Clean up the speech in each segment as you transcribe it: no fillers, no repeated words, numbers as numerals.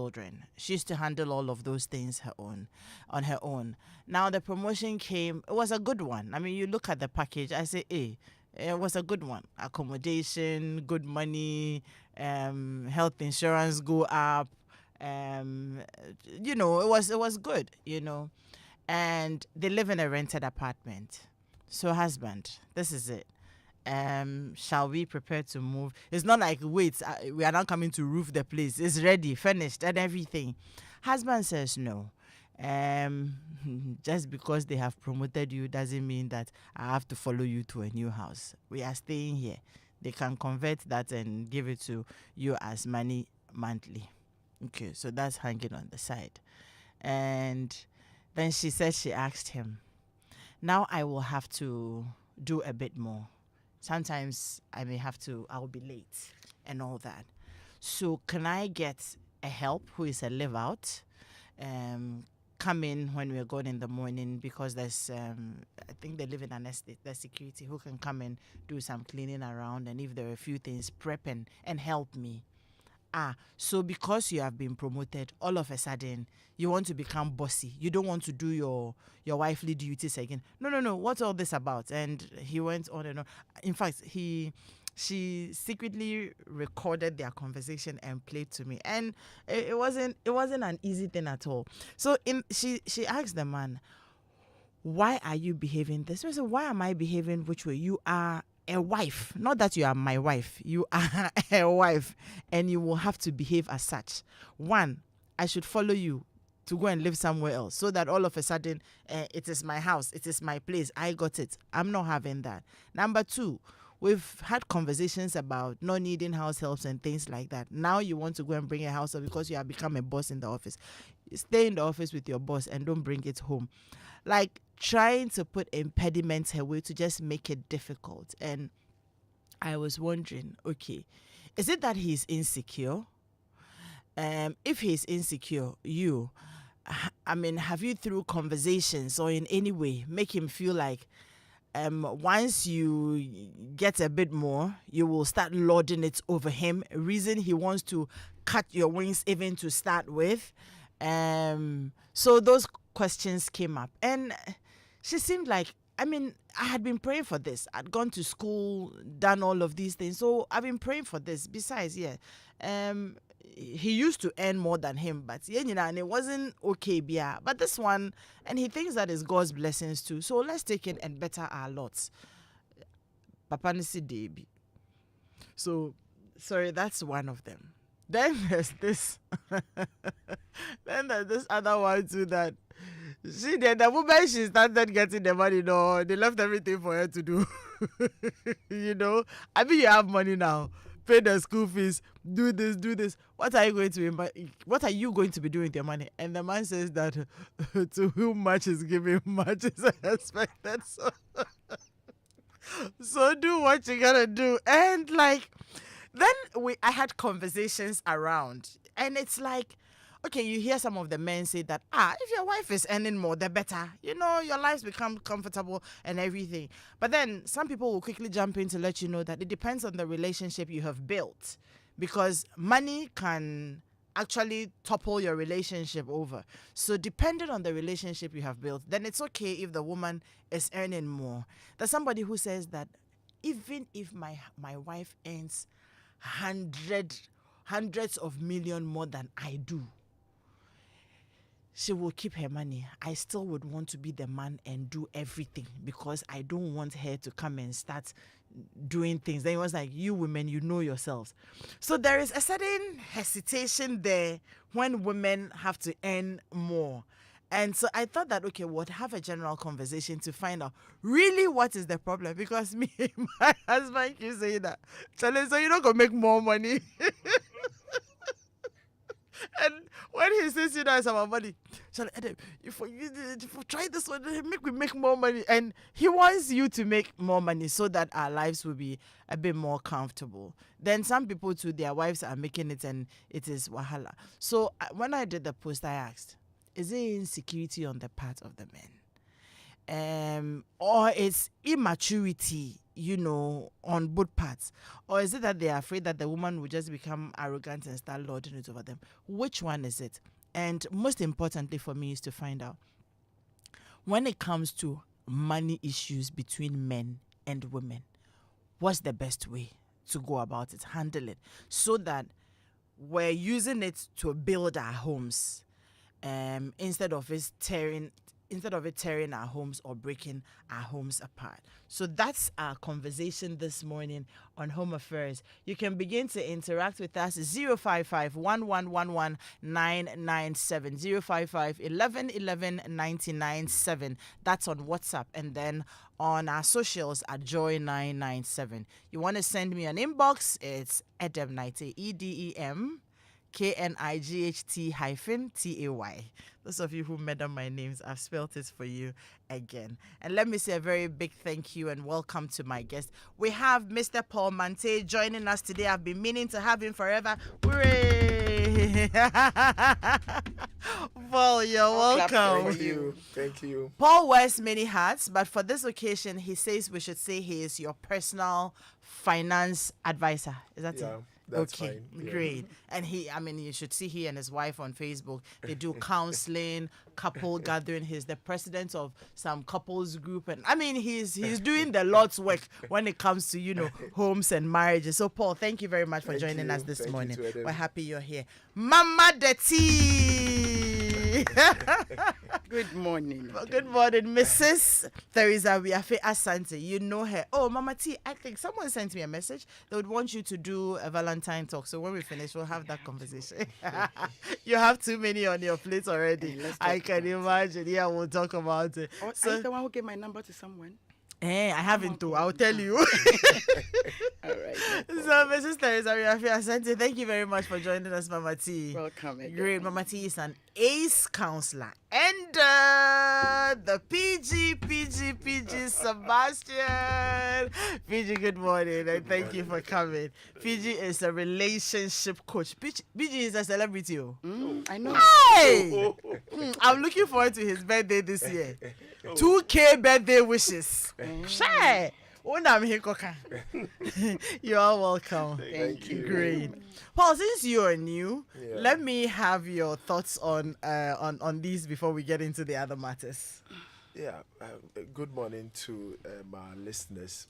children. She used to handle all of those things on her own. Now the promotion came. It was a good one. I mean, you look at the package. I say, hey, it was a good one. Accommodation, good money, health insurance go up. It was good. And they live in a rented apartment. So husband, this is it. Shall we prepare to move? It's not like, wait, we are now coming to roof the place. It's ready, finished, and everything. Husband says no. Just because they have promoted you doesn't mean that I have to follow you to a new house. We are staying here. They can convert that and give it to you as money monthly. Okay, so that's hanging on the side. And then she said she asked him, now I will have to do a bit more. Sometimes I'll be late and all that. So can I get a help who is a live out? Come in when we're going in the morning, because there's, I think they live in an estate, there's security who can come and do some cleaning around, and if there are a few things, prep and help me. So because you have been promoted, all of a sudden you want to become bossy. You don't want to do your wifely duties again. No. What's all this about? And he went on and on. In fact, she secretly recorded their conversation and played to me, and it wasn't an easy thing at all. So she asked the man, why are you behaving this way? So why am I behaving which way? You are a wife, not that you are my wife. You are a wife, and you will have to behave as such. One, I should follow you to go and live somewhere else, so that all of a sudden it is my house, it is my place, I got it. I'm not having that. Number two, we've had conversations about not needing house helps and things like that. Now you want to go and bring a house help because you have become a boss in the office. Stay in the office with your boss and don't bring it home. Like trying to put impediments her way to just make it difficult. And I was wondering, okay, is it that he's insecure? If he's insecure, have you through conversations or in any way make him feel like once you get a bit more, you will start lording it over him? A reason he wants to cut your wings even to start with. So those questions came up, and she seemed like, I had been praying for this. I'd gone to school, done all of these things, so I've been praying for this. Besides, he used to earn more than him, but and it wasn't okay, but this one, and he thinks that is God's blessings too. So let's take it and better our lots. Papa Nisi Debi. So, sorry, that's one of them. Then there's this. Then there's this other one too that the moment she started getting the money, they left everything for her to do. You have money now. Pay the school fees, do this. What are you going to be doing with your money? And the man says that to whom much is given, much is expected. So do what you gotta do. And then I had conversations around, and it's like, okay, you hear some of the men say that, if your wife is earning more, the better. Your lives become comfortable and everything. But then some people will quickly jump in to let you know that it depends on the relationship you have built, because money can actually topple your relationship over. So depending on the relationship you have built, then it's okay if the woman is earning more. There's somebody who says that even if my wife earns hundreds of million more than I do, she will keep her money. I still would want to be the man and do everything, because I don't want her to come and start doing things. Then it was like, you women, you know yourselves. So there is a certain hesitation there when women have to earn more. And so I thought that, okay, we'll have a general conversation to find out really what is the problem. Because my husband keeps saying that, Charlie, so you're not going to make more money. And when he says, it's our money, Charlie, Edem, if you try this one, make more money. And he wants you to make more money so that our lives will be a bit more comfortable. Then some people too, their wives are making it and it is wahala. So when I did the post, I asked, is it insecurity on the part of the men? Or it's immaturity on both parts? Or is it that they are afraid that the woman will just become arrogant and start lording it over them? Which one is it? And most importantly for me is to find out, when it comes to money issues between men and women, what's the best way to go about it, handle it, so that we're using it to build our homes, instead of it tearing our homes or breaking our homes apart. So that's our conversation this morning on Home Affairs. You can begin to interact with us. 055 1111 997 055 1111 997. That's on WhatsApp, and then on our socials at Joy997. You want to send me an inbox? It's Edem Knight-Tay, EDEM KNIGHT-TAY. Those of you who made up my names, I've spelled it for you again. And let me say a very big thank you and welcome to my guest. We have Mr. Paul Mante joining us today. I've been meaning to have him forever. Hooray! Paul, you're welcome. Thank you. Paul wears many hats, but for this occasion, he says we should say he is your personal finance advisor. Is that it? That's okay, fine. Yeah. Great. And you should see he and his wife on Facebook. They do counseling, couple gathering. He's the president of some couples group, and he's doing the Lord's work when it comes to homes and marriages. So Paul, thank you very much for joining us this morning. We're happy you're here, Mama Deti. Good morning. Good morning, Mrs. Theresa Wiafe Asante. You know her. Oh, Mama T, I think someone sent me a message. They would want you to do a Valentine talk. So when we finish, we'll have that conversation. You have too many on your plate already. I can imagine. Yeah, we'll talk about it. So, are you the one who gave my number to someone? I haven't to. I'll tell you. All right. So, Mrs. Theresa Wiafe Asante, thank you very much for joining us, Mama T. Welcome again. Great. Mama T is an ace counselor. And the PG Sebastian. PG, good morning, and thank you for coming. PG is a relationship coach. PG is a celebrity. I know. Hey! I'm looking forward to his birthday this year. 2K birthday wishes. Sure. You are welcome. Thank you. Great. Paul, since you are new, let me have your thoughts on these before we get into the other matters. Yeah. Good morning to my listeners.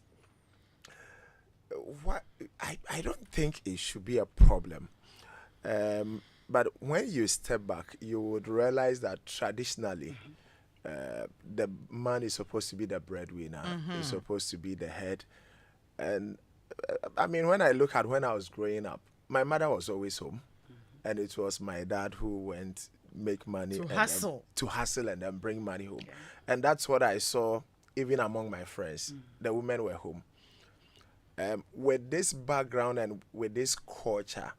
I don't think it should be a problem. But when you step back, you would realize that traditionally, the man is supposed to be the breadwinner. He's supposed to be the head. And when I look at when I was growing up, my mother was always home, and it was my dad who went make money to hustle and then bring money home. And that's what I saw even among my friends. The women were home. With this background and with this culture,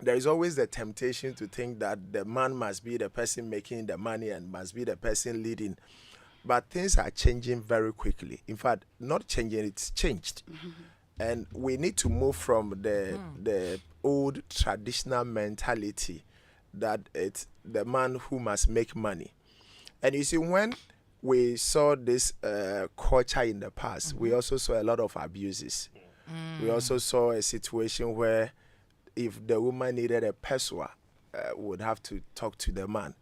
there is always the temptation to think that the man must be the person making the money and must be the person leading. But things are changing very quickly. In fact, not changing, it's changed. And we need to move from the old traditional mentality that it's the man who must make money. And you see, when we saw this culture in the past, we also saw a lot of abuses. We also saw a situation where if the woman needed a peswa, would have to talk to the man.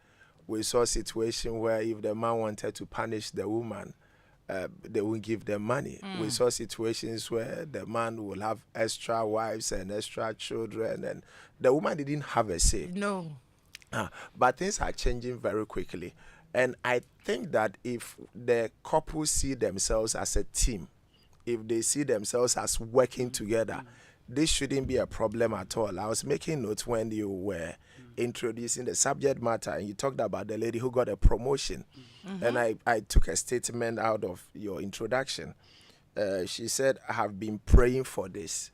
We saw a situation where if the man wanted to punish the woman, they won't give them money. We saw situations where the man will have extra wives and extra children, and the woman didn't have a say. No. But things are changing very quickly. And I think that if the couple see themselves as a team, if they see themselves as working together, this shouldn't be a problem at all. I was making notes when you were introducing the subject matter, and you talked about the lady who got a promotion. And I took a statement out of your introduction. She said, I have been praying for this.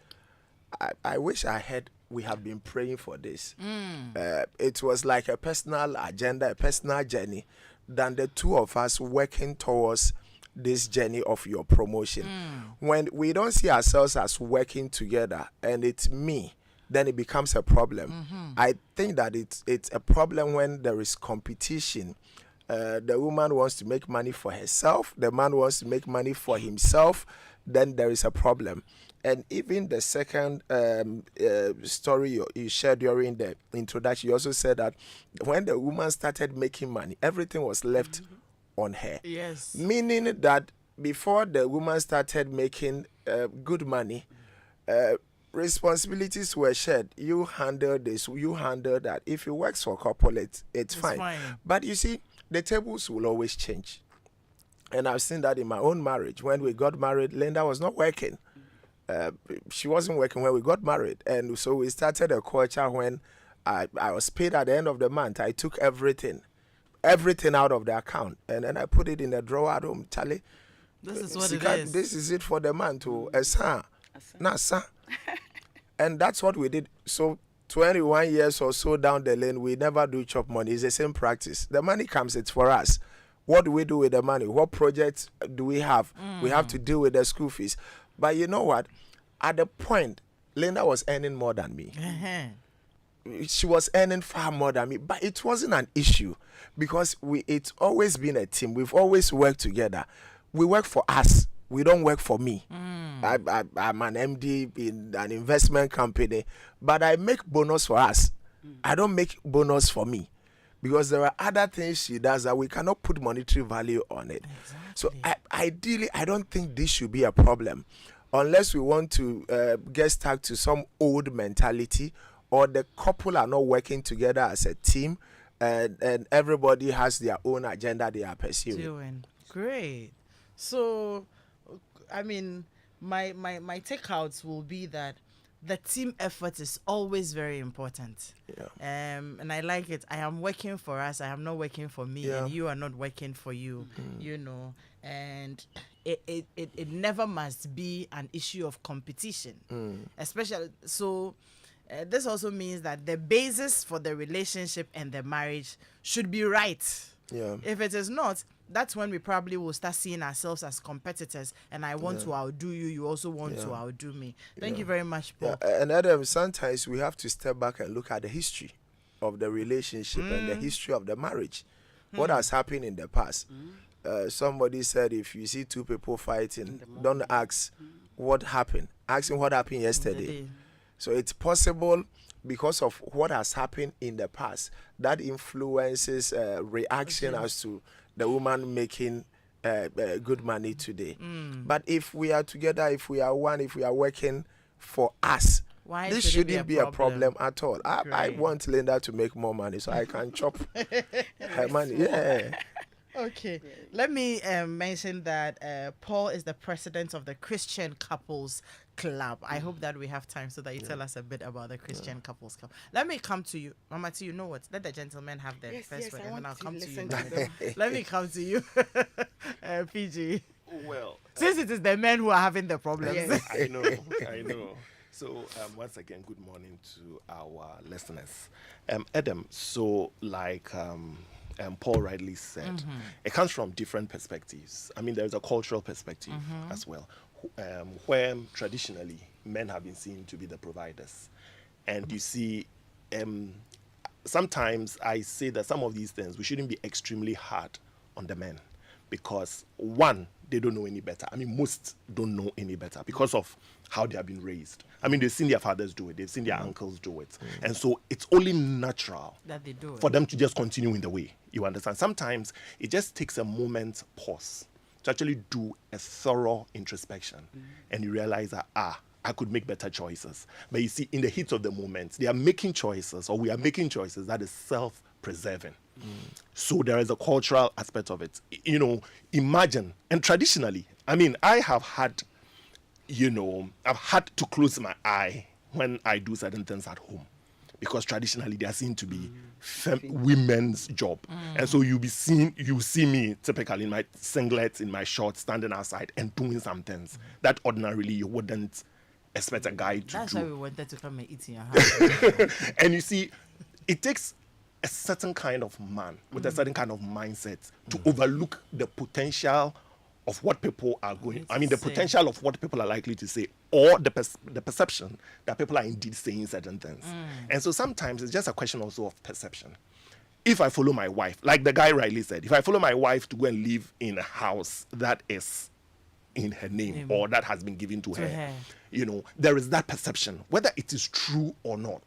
I wish I had we have been praying for this. It was like a personal agenda, a personal journey, than the two of us working towards this journey of your promotion. When we don't see ourselves as working together and it's me, then it becomes a problem. I think that it's a problem when there is competition. The woman wants to make money for herself. The man wants to make money for himself. then there is a problem. And even the second story you shared during the introduction, you also said that when the woman started making money, everything was left on her. Yes. Meaning that before the woman started making good money, responsibilities were shared. You handle this, you handle that. If it works for a couple, it's fine. But you see, the tables will always change. And I've seen that in my own marriage. When we got married, Linda was not working. She wasn't working when we got married. And so we started a culture when I was paid at the end of the month. I took everything out of the account. And then I put it in the drawer at home. Charlie, this is what it is. This is it for the month. Nasa. And that's what we did. So 21 years or so down the lane, we never do chop money. It's the same practice. The money comes, it's for us. What do we do with the money? What projects do we have? We have to deal with the school fees. But you know what? At the point, Linda was earning more than me. She was earning far more than me. But it wasn't an issue because it's always been a team. We've always worked together. We work for us. We don't work for me. I'm an MD in an investment company, but I make bonus for us. I don't make bonus for me. Because there are other things she does that we cannot put monetary value on it. Exactly. So ideally, I don't think this should be a problem. Unless we want to get stuck to some old mentality or the couple are not working together as a team and everybody has their own agenda they are pursuing. Great. So, I mean, my takeouts will be that the team effort is always very important. And I like it. I am working for us. I am not working for me, and you are not working for you. You know, and it never must be an issue of competition, especially so. This also means that the basis for the relationship and the marriage should be right. If it is not, that's when we probably will start seeing ourselves as competitors, and I want to outdo you, you also want to outdo me. Thank you very much, Paul. And Edem, sometimes we have to step back and look at the history of the relationship and the history of the marriage. What has happened in the past? Somebody said if you see two people fighting, don't ask what happened. Ask him what happened yesterday. So it's possible because of what has happened in the past that influences reaction as to the woman making good money today. But if we are together, if we are one, if we are working for us, this shouldn't be a problem at all. I want Linda to make more money so I can chop her money. Okay. Let me mention that Paul is the president of the Christian Couples Club. I hope that we have time so that you tell us a bit about the Christian Couples Club. Let me come to you. Mama T, you know what? Let the gentlemen have their first word and then I'll come to you. Let me come to you, PG. Well, since it is the men who are having the problems. Yes. I know. So once again, good morning to our listeners. Edem, so like Paul rightly said, it comes from different perspectives. I mean, there's a cultural perspective as well, where traditionally men have been seen to be the providers. And you see, sometimes I say that some of these things, we shouldn't be extremely hard on the men because, one, they don't know any better. I mean, most don't know any better because of how they have been raised. I mean, they've seen their fathers do it. They've seen their uncles do it. And so it's only natural that they do for them to just continue in the way. You understand? Sometimes it just takes a moment pause to actually do a thorough introspection. And you realize that, I could make better choices. But you see, in the heat of the moment, they are making choices, or we are making choices that is self-preserving. So there is a cultural aspect of it. You know, imagine, and traditionally, I mean, I've had to close my eye when I do certain things at home. Because traditionally they are seen to be women's job. And so you see me typically in my singlets, in my shorts, standing outside and doing some things that ordinarily you wouldn't expect a guy to do. That's why we wanted to come and eat in your house. And you see, it takes a certain kind of man with a certain kind of mindset to overlook the potential of what people are going, the potential of what people are likely to say, or the perception that people are indeed saying certain things. And so sometimes it's just a question also of perception. If I follow my wife, like the guy rightly said, if I follow my wife to go and live in a house that is, in her name or that has been given to her. her. You know, there is that perception, whether it is true or not.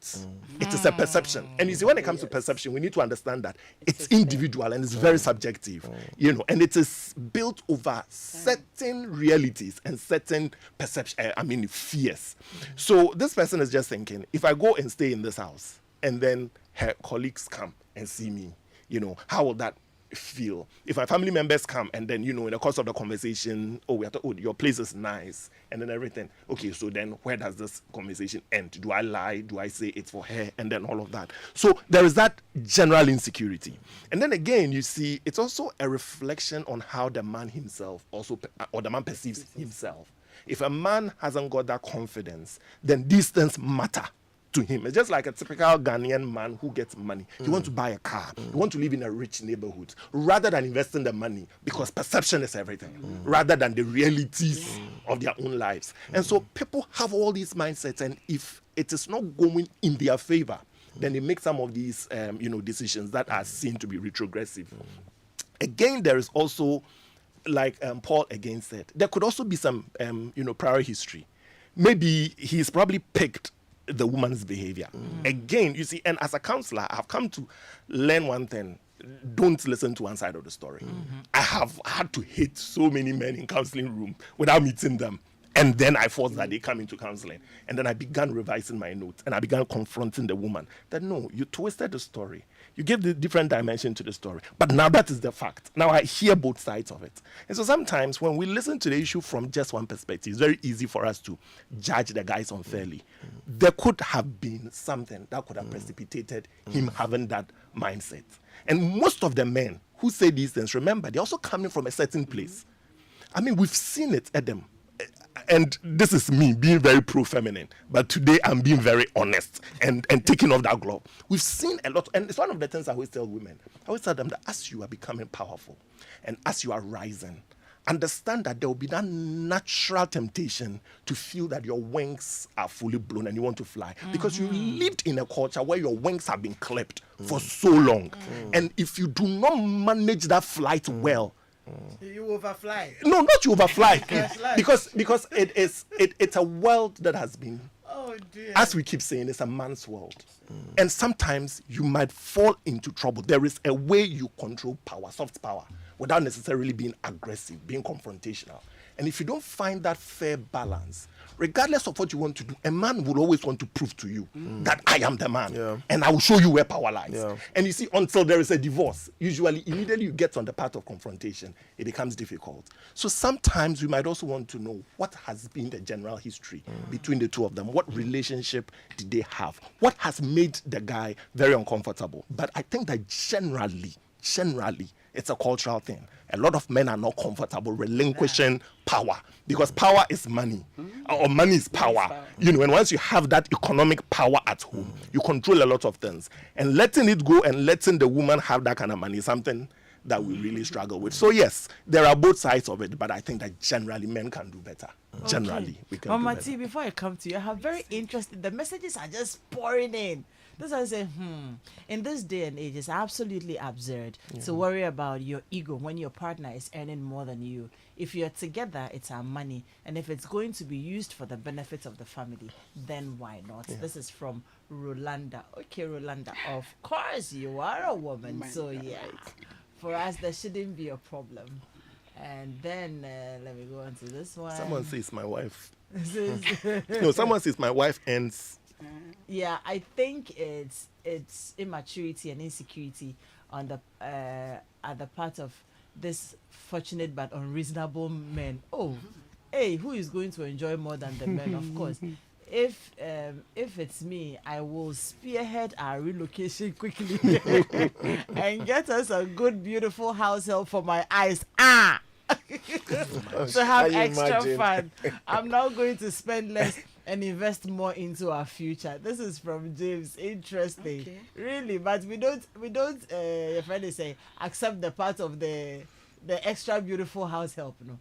It is a perception. And you see, when it comes to perception, we need to understand that it's individual and it's very subjective, you know, and it is built over certain realities and certain perception, fears. So this person is just thinking, if I go and stay in this house and then her colleagues come and see me, you know, how will that feel? If my family members come and then, you know, in the course of the conversation, your place is nice, and then everything. Okay, so then where does this conversation end? Do I lie? Do I say it's for her? And then all of that. So there is that general insecurity. And then again, you see, it's also a reflection on how the man himself or the man perceives himself. If a man hasn't got that confidence, then these things matter to him. It's just like a typical Ghanaian man who gets money. You want to buy a car. You want to live in a rich neighborhood rather than investing the money, because perception is everything, rather than the realities of their own lives. And so people have all these mindsets, and if it is not going in their favor, then they make some of these decisions that are seen to be retrogressive. Again, there is also, like Paul again said, there could also be some prior history. Maybe he's probably picked the woman's behavior. Again, you see, and as a counselor, I've come to learn one thing: don't listen to one side of the story. I have had to hate so many men in counseling room without meeting them, and then I forced that they come into counseling, and then I began revising my notes, and I began confronting the woman that no, you twisted the story. You gave the different dimension to the story. But now that is the fact. Now I hear both sides of it. And so sometimes when we listen to the issue from just one perspective, it's very easy for us to judge the guys unfairly. There could have been something that could have precipitated him having that mindset. And most of the men who say these things, remember, they're also coming from a certain place. I mean, we've seen it, Edem. And this is me being very pro-feminine, but today I'm being very honest and taking off that glove. We've seen a lot, and it's one of the things I always tell women. I always tell them that as you are becoming powerful and as you are rising, understand that there will be that natural temptation to feel that your wings are fully blown and you want to fly, because you lived in a culture where your wings have been clipped for so long. And if you do not manage that flight well, you overfly. No, not you overfly. because it's a world that has been, Oh dear. as we keep saying, it's a man's world. And sometimes you might fall into trouble. There is a way you control power, soft power, without necessarily being aggressive, being confrontational. And if you don't find that fair balance, regardless of what you want to do, a man will always want to prove to you that I am the man, and I will show you where power lies. And you see, until there is a divorce, usually immediately you get on the path of confrontation, it becomes difficult. So sometimes we might also want to know what has been the general history between the two of them. What relationship did they have? What has made the guy very uncomfortable? But I think that generally, it's a cultural thing. A lot of men are not comfortable relinquishing power, because power is money, or money is power. You know, and once you have that economic power at home, you control a lot of things. And letting it go and letting the woman have that kind of money is something that we really struggle with. So yes, there are both sides of it, but I think that generally men can do better. Generally, we can Mama do T, better. before I come to you, I have very interesting. The messages are just pouring in. This I say, in this day and age, it's absolutely absurd to worry about your ego when your partner is earning more than you. If you're together, it's our money, and if it's going to be used for the benefit of the family, then why not? This is from Rolanda. Okay, Rolanda, of course you are a woman, so yeah, for us there shouldn't be a problem. And then let me go on to this one. Someone says my wife. No, someone says my wife ends. Yeah, I think it's immaturity and insecurity on the at the part of this fortunate but unreasonable men. Oh, hey, who is going to enjoy more than the men? Of course. If it's me, I will spearhead our relocation quickly and get us a good, beautiful house help for my eyes. To have Can you extra imagine? fun. I'm now going to spend less and invest more into our future. This is from James. Interesting. Okay. Really, but we don't your friend is saying accept the part of the extra beautiful house help. No.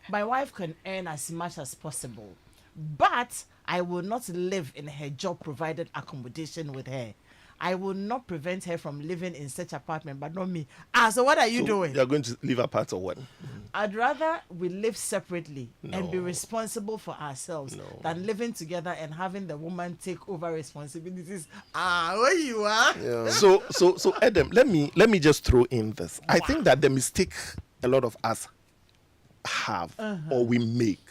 My wife can earn as much as possible, but I will not live in her job provided accommodation with her. I will not prevent her from living in such apartment, but not me. So what are you So doing? You're going to live apart or what? I'd rather we live separately and be No. responsible for ourselves No. than living together and having the woman take over responsibilities. Where you are? Yeah. So Edem, let me just throw in this. I think that the mistake a lot of us have or we make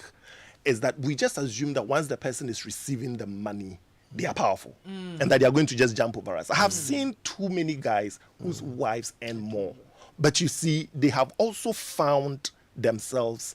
is that we just assume that once the person is receiving the money, they are powerful and that they are going to just jump over us. I have seen too many guys whose wives earn more, but you see, they have also found themselves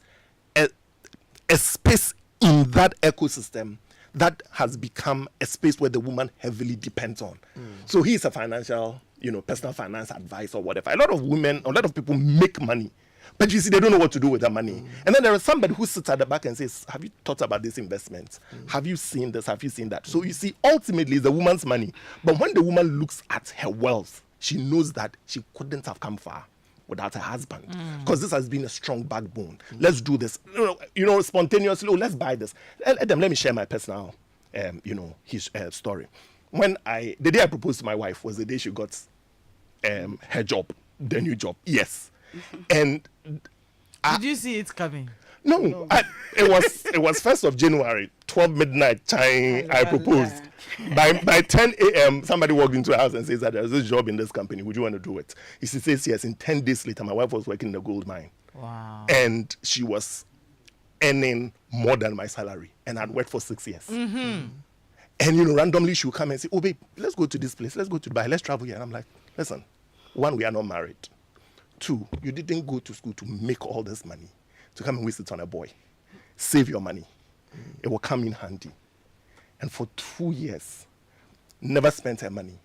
a space in that ecosystem that has become a space where the woman heavily depends on. So he's a financial, personal finance advisor or whatever. A lot of people make money, but you see, they don't know what to do with the money. And then there is somebody who sits at the back and says, have you thought about this investment? Have you seen this? Have you seen that? So you see, ultimately, it's the woman's money. But when the woman looks at her wealth, she knows that she couldn't have come far without her husband, because this has been a strong backbone. Let's do this, spontaneously. Oh, let's buy this. Edem, let me share my personal, his story. The day I proposed to my wife was the day she got her job, the new job. Yes, and Did you see it coming? no, it was 1st of January, 12 midnight time. I proposed. By 10 a.m., somebody walked into the house and says that there's this job in this company. Would you want to do it? He says yes. In 10 days later, my wife was working in a gold mine. Wow. And she was earning more than my salary. And I'd worked for 6 years. And, randomly she would come and say, oh, babe, let's go to this place. Let's go to Dubai. Let's travel here. And I'm like, listen, 1, we are not married. 2, you didn't go to school to make all this money to come and waste it on a boy. Save your money. It will come in handy. And for 2 years, never spent her money.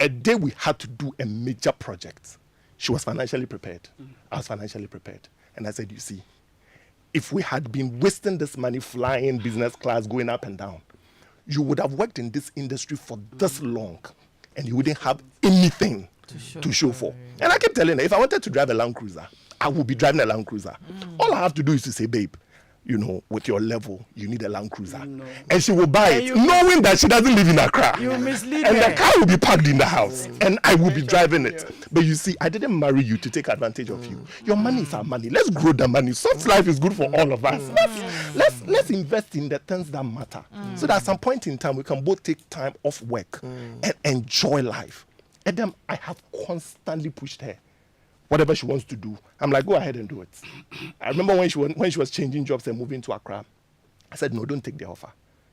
A day we had to do a major project, she was financially prepared. I was financially prepared. And I said, you see, if we had been wasting this money flying business class, going up and down, you would have worked in this industry for this long and you wouldn't have anything to show for. And I kept telling her, if I wanted to drive a Land Cruiser, I would be driving a Land Cruiser. All I have to do is to say, babe, with your level, you need a Land Cruiser. No. And she will buy it, knowing that she doesn't live in Accra. You mislead and her. the car will be parked in the house, and I will be driving it. But you see, I didn't marry you to take advantage of you. Your money is our money. Let's grow the money. Soft life is good for all of us. Let's invest in the things that matter. So that at some point in time, we can both take time off work and enjoy life. Edem, I have constantly pushed her. Whatever she wants to do, I'm like, go ahead and do it. I remember when she was changing jobs and moving to Accra, I said, no, don't take the offer.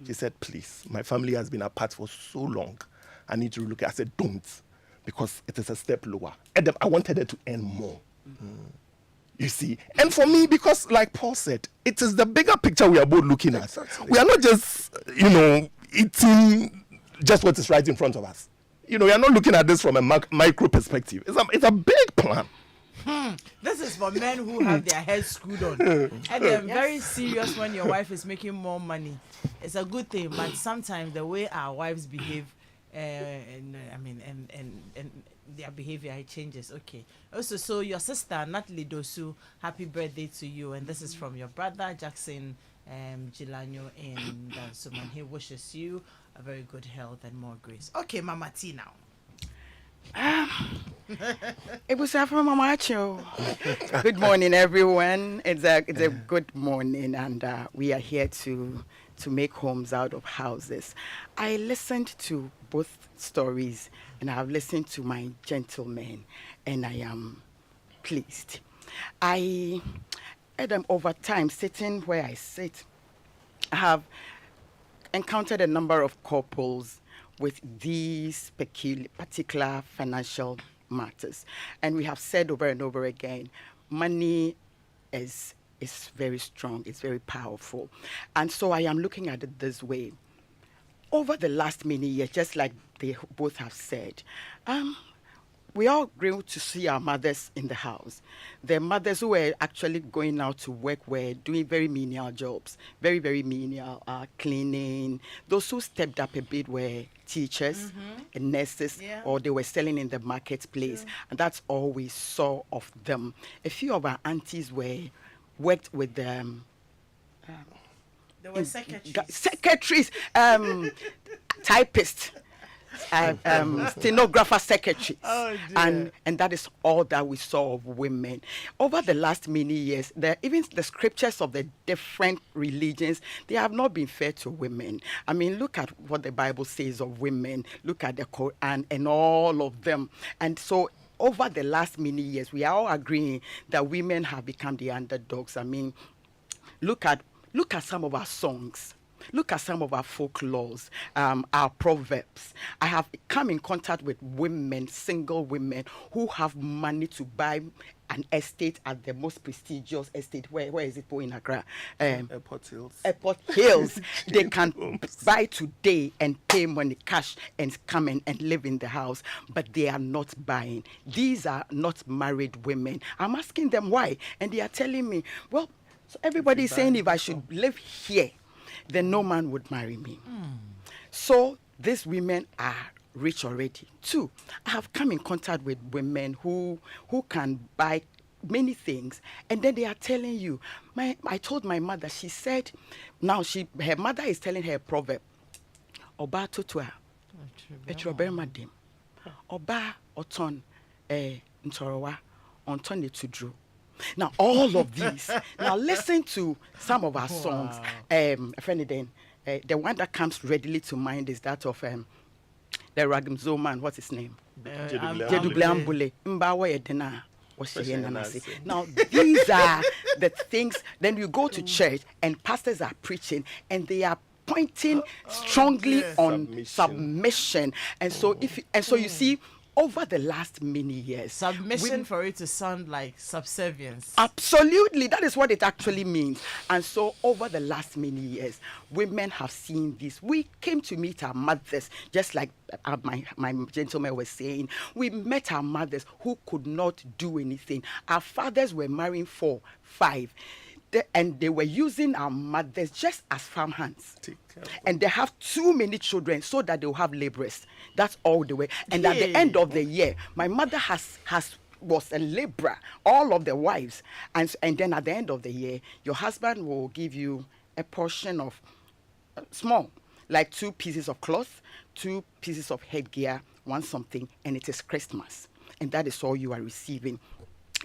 She said, please, my family has been apart for so long. I need to look at it. I said, don't, because it is a step lower. And I wanted her to earn more. You see? And for me, because like Paul said, it is the bigger picture we are both looking at. Exactly. We are not just, eating just what is right in front of us. We are not looking at this from a micro perspective. It's a big plan. This is for men who have their heads screwed on. And they're very serious when your wife is making more money. It's a good thing, but sometimes the way our wives behave, and their behavior, it changes. Okay. Also, so your sister, Natalie Dosu, happy birthday to you. And this is from your brother, Jackson Gilanyo in Dansuman. He wishes you a very good health and more grace. Okay, Mama T now. It was from Mama Cho. Good morning, everyone. It's a good morning, and we are here to make homes out of houses. I listened to both stories, and I have listened to my gentleman, and I am pleased. Edem, over time, sitting where I sit, I have encountered a number of couples with these particular financial matters. And we have said over and over again, money is very strong, it's very powerful. And so I am looking at it this way. Over the last many years, just like they both have said, we all grew to see our mothers in the house. The mothers who were actually going out to work were doing very menial jobs, very, very menial, cleaning. Those who stepped up a bit were teachers and nurses, or they were selling in the marketplace. And that's all we saw of them. A few of our aunties worked with them. There were secretaries. Secretaries, typists. stenographer secretaries. Oh, dear. And that is all that we saw of women. Over the last many years, even the scriptures of the different religions, they have not been fair to women. I mean, look at what the Bible says of women. Look at the Quran and all of them. And so over the last many years, we are all agreeing that women have become the underdogs. I mean, look at some of our songs. Look at some of our folklores, our proverbs. I have come in contact with women, single women, who have money to buy an estate at the most prestigious estate. Where is it in Accra? Airport Hills. Airport Hills. They can buy today and pay money cash and come in and live in the house, but they are not buying. These are not married women. I'm asking them why, and they are telling me, well, so everybody is saying if I should live here, then no man would marry me. So these women are rich already. Two, I have come in contact with women who can buy many things, and then they are telling you, I told my mother, she said, now her mother is telling her a proverb. Oba totua, etrobermadim. Oba oton ntorowa, onton etudru. Now, all of these. Now, listen to some of our songs. The one that comes readily to mind is that of the Ragmzo man. What's his name? Jedublambule. Mbawa Edena. Now, these are the things. Then you go to church and pastors are preaching and they are pointing strongly on submission. And so, you see, over the last many years, submission for it to sound like subservience. Absolutely, that is what it actually means. And so over the last many years, women have seen this. We came to meet our mothers, just like my gentleman was saying. We met our mothers who could not do anything. Our fathers were marrying 4, 5. And they were using our mothers just as farmhands. And they have too many children so that they will have laborers. That's all the way. And at the end of the year, my mother was a laborer, all of the wives. And then at the end of the year, your husband will give you a portion of small, like 2 pieces of cloth, 2 pieces of headgear, 1 something, and it is Christmas. And that is all you are receiving.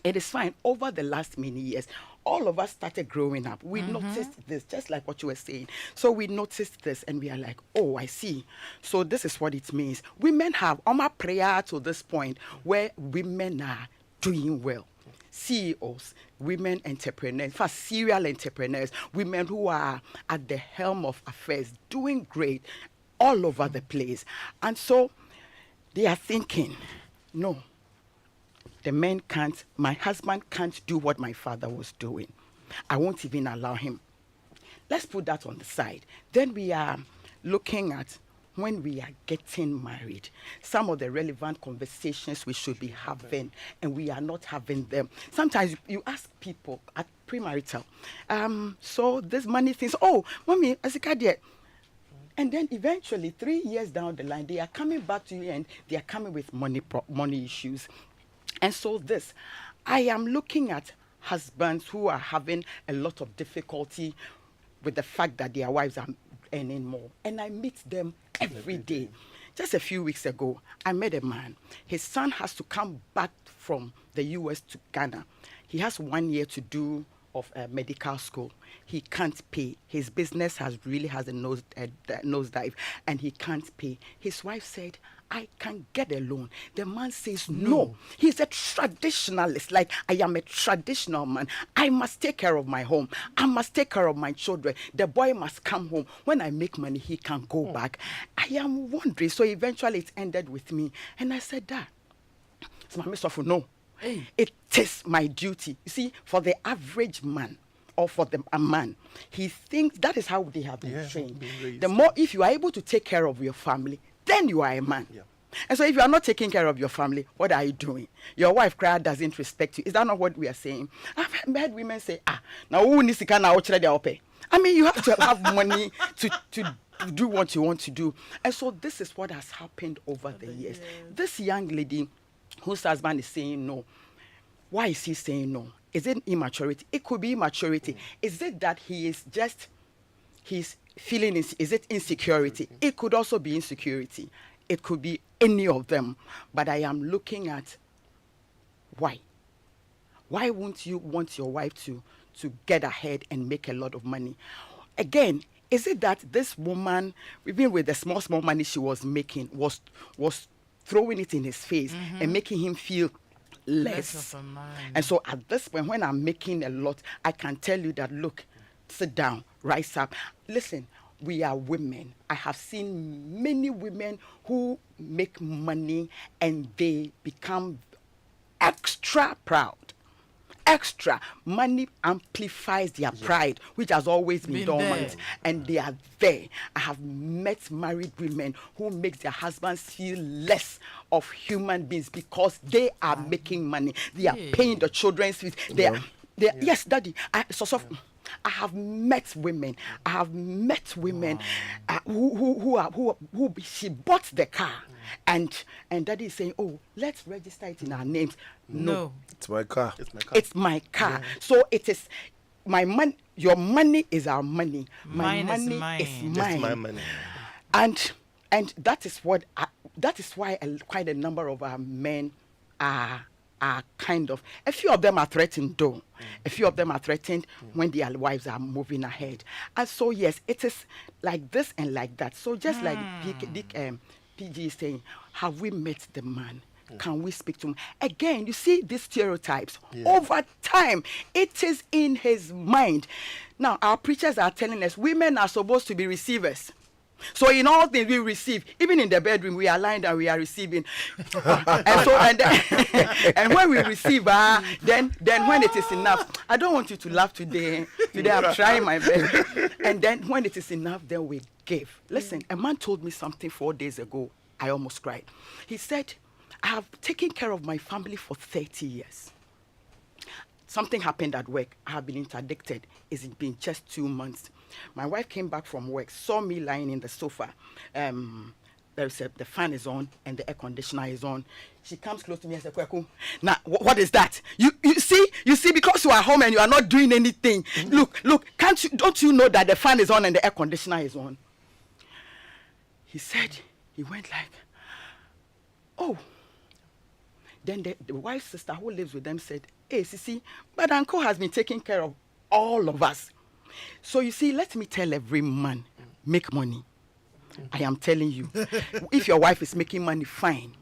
It is fine. Over the last many years, all of us started growing up. We noticed this, just like what you were saying. So we noticed this and we are like, oh, I see. So this is what it means. Women have prayer to this point where women are doing well. CEOs, women entrepreneurs, for serial entrepreneurs, women who are at the helm of affairs, doing great all over the place. And so they are thinking, no, my husband can't do what my father was doing. I won't even allow him. Let's put that on the side. Then we are looking at when we are getting married, some of the relevant conversations we should be having, and we are not having them. Sometimes you ask people at premarital, so this money things, oh, mommy, asikadia. And then eventually, 3 years down the line, they are coming back to you and they are coming with money issues. And so I am looking at husbands who are having a lot of difficulty with the fact that their wives are earning more. And I meet them every day. Just a few weeks ago, I met a man. His son has to come back from the US to Ghana. He has 1 year to do of medical school. He can't pay. His business has a nosedive, and he can't pay. His wife said, I can get a loan. The man says no. He's a traditionalist. Like, I am a traditional man. I must take care of my home. I must take care of my children. The boy must come home. When I make money, he can go back. I am wondering. So eventually it ended with me. And I said, Dad, it's my Mr. No. Hey. It is my duty. You see, for the average man, or for a man, he thinks that is how they have been trained. The more, if you are able to take care of your family, then you are a man. Yeah. And so if you are not taking care of your family, what are you doing? Your wife doesn't respect you. Is that not what we are saying? I've heard women say, now who needs to can now pay? I mean, you have to have money to do what you want to do. And so this is what has happened over the years. This young lady whose husband is saying no. Why is he saying no? Is it immaturity? It could be immaturity. Is it that he's feeling, is it insecurity? It could also be insecurity. It could be any of them. But I am looking at why. Why won't you want your wife to get ahead and make a lot of money? Again, is it that this woman, even with the small money she was making, was throwing it in his face and making him feel less? of a man. And so at this point, when I'm making a lot, I can tell you that, look, sit down, rise up. Listen, we are women. I have seen many women who make money and they become extra proud. Extra money amplifies their pride, which has always been dormant, there. and they are there. I have met married women who make their husbands feel less of human beings because they are making money. They are paying the children's fees. Yes, Daddy. I have met women. Who she bought the car, and Daddy is saying, "Oh, let's register it in our names." No. It's my car. It's my car. So it is my money. Your money is our money. My Mine is money mine. is It's mine. It's my money. And that is what that is why quite a number of our men are kind of, a few of them are threatened though. A few of them are threatened when their wives are moving ahead. And so yes, it is like this and like that. So just like PG is saying, have we met the man? Can we speak to him? Again, you see these stereotypes. Over time, it is in his mind. Now, our preachers are telling us women are supposed to be receivers. So in all things we receive, even in the bedroom, we are lying down, we are receiving. And when we receive, then when it is enough, I don't want you to laugh today. Today I'm trying my best. And then when it is enough, then we give. Listen, a man told me something 4 days ago. I almost cried. He said, I have taken care of my family for 30 years. Something happened at work. I have been interdicted. It's been just 2 months. My wife came back from work, saw me lying in the sofa. The fan is on and the air conditioner is on. She comes close to me and says, "Kweku, now what is that? You see, because you are home and you are not doing anything. Look, don't you know that the fan is on and the air conditioner is on?" He said, he went like, "Oh." Then the wife's sister who lives with them said, "Hey, Sisi, but Uncle has been taking care of all of us. So you see, let me tell every man, make money. I am telling you, if your wife is making money, fine.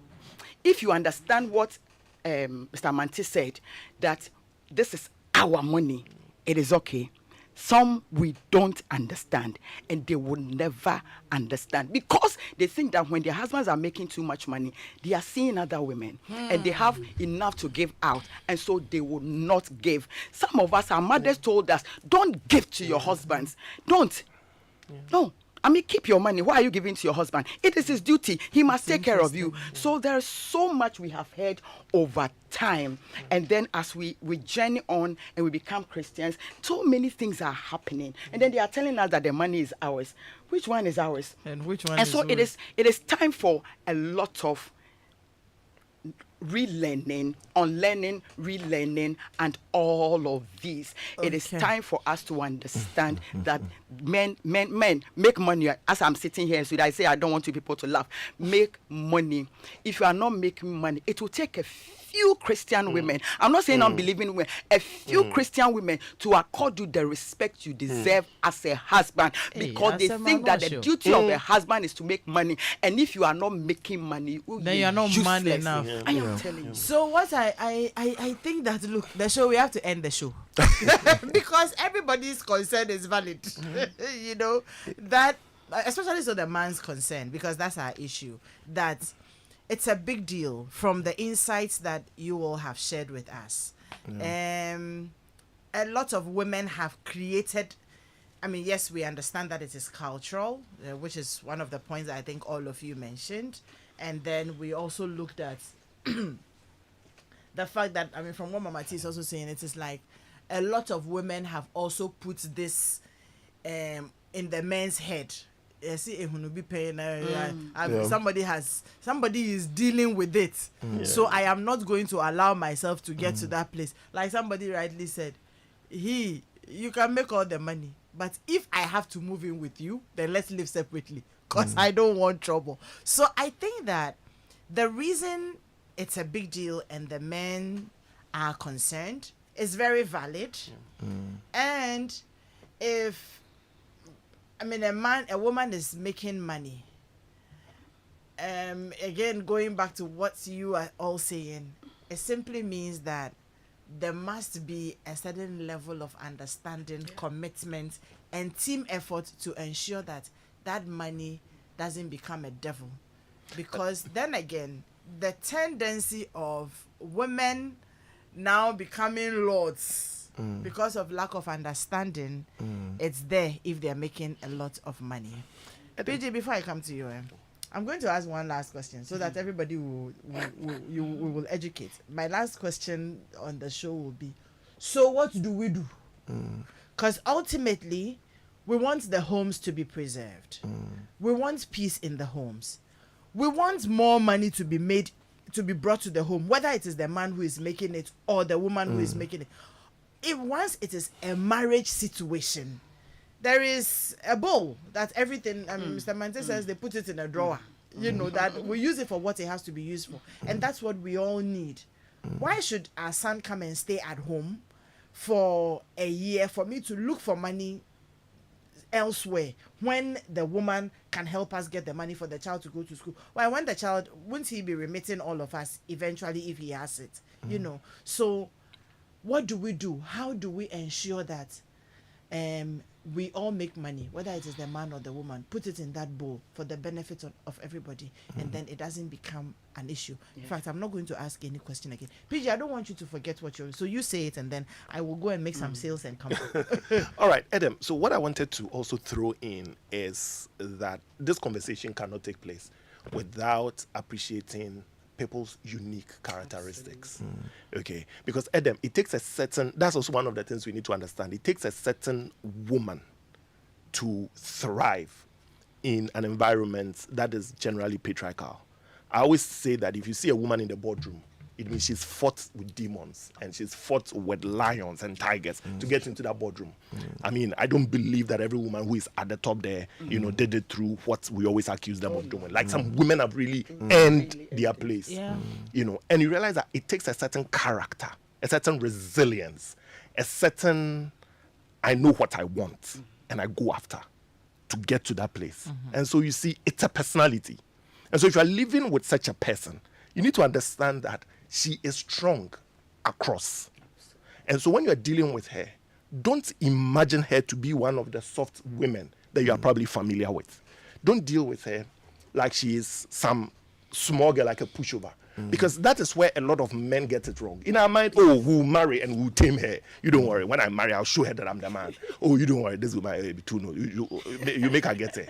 If you understand what Mr. Manti said, that this is our money, it is okay. Some we don't understand, and they will never understand because they think that when their husbands are making too much money, they are seeing other women and they have enough to give out, and so they will not give. Some of us, our mothers told us, don't give to your husbands. Don't. No. I mean, keep your money. Why are you giving to your husband? It is his duty. He must take care of you. So there's so much we have heard over time. And then as we journey on and we become Christians, so many things are happening. And then they are telling us that the money is ours. Which one is ours? And which one And is so yours? it is time for a lot of relearning, unlearning, relearning, and all of these. It is Okay. time for us to understand that men make money. As I'm sitting here, so I say I don't want you people to laugh. Make money. If you are not making money, it will take a few Christian women. I'm not saying unbelieving women. A few Christian women to accord you the respect you deserve as a husband, because Hey, they as a think man that the also. duty of a husband is to make money. And if you are not making money, Then you are not man useless. enough. I am telling you. So what I think that, look, the show, we have to end the show because everybody's concern is valid. You know, that especially so the man's concern, because that's our issue, that it's a big deal from the insights that you all have shared with us. A lot of women have created, I mean, yes, we understand that it is cultural, which is one of the points that I think all of you mentioned. And then we also looked at the fact that, I mean, from what Mama T is also saying, it is like a lot of women have also put this in the men's head. See, be paying. Somebody is dealing with it. So I am not going to allow myself to get to that place. Like somebody rightly said, you can make all the money, but if I have to move in with you, then let's live separately. because I don't want trouble. So I think that the reason it's a big deal and the men are concerned is very valid. And if, I mean, a woman is making money, again, going back to what you are all saying, it simply means that there must be a certain level of understanding, commitment, and team effort to ensure that that money doesn't become a devil. Because then again, the tendency of women now becoming lords because of lack of understanding, it's there if they're making a lot of money. PG, before I come to you, I'm going to ask one last question so that everybody will educate. My last question on the show will be, so what do we do? Because ultimately, we want the homes to be preserved. We want peace in the homes. We want more money to be made, to be brought to the home, whether it is the man who is making it or the woman who is making it. If once it is a marriage situation, there is a bowl that everything, Mr. Mante says they put it in a drawer, you know, that we use it for what it has to be used for. And that's what we all need. Why should our son come and stay at home for a year for me to look for money elsewhere when the woman can help us get the money for the child to go to school? Why, when the child, wouldn't he be remitting all of us eventually if he has it? You know, so what do we do? How do we ensure that we all make money, whether it is the man or the woman, put it in that bowl for the benefit of everybody, and then it doesn't become an issue. In fact, I'm not going to ask any question again. PG, I don't want you to forget what you're, so you say it and then I will go and make some sales and come back. All right, Edem. So what I wanted to also throw in is that this conversation cannot take place without appreciating people's unique characteristics. Okay, because Edem, it takes a certain, that's also one of the things we need to understand. It takes a certain woman to thrive in an environment that is generally patriarchal. I always say that if you see a woman in the boardroom, it means she's fought with demons and she's fought with lions and tigers to get into that boardroom. I mean, I don't believe that every woman who is at the top there, you know, did it through what we always accuse them of doing. Like some women have really earned their place, you know, and you realize that it takes a certain character, a certain resilience, a certain, I know what I want and I go after to get to that place. And so you see, it's a personality. And so if you're living with such a person, you need to understand that she is strong across. And so when you're dealing with her, don't imagine her to be one of the soft women that you are probably familiar with. Don't deal with her like she is some small girl, like a pushover. Because that is where a lot of men get it wrong. In our mind, oh, we'll marry and we'll tame her. You don't worry. When I marry, I'll show her that I'm the man. Oh, you don't worry. This will be too no. You make her get her.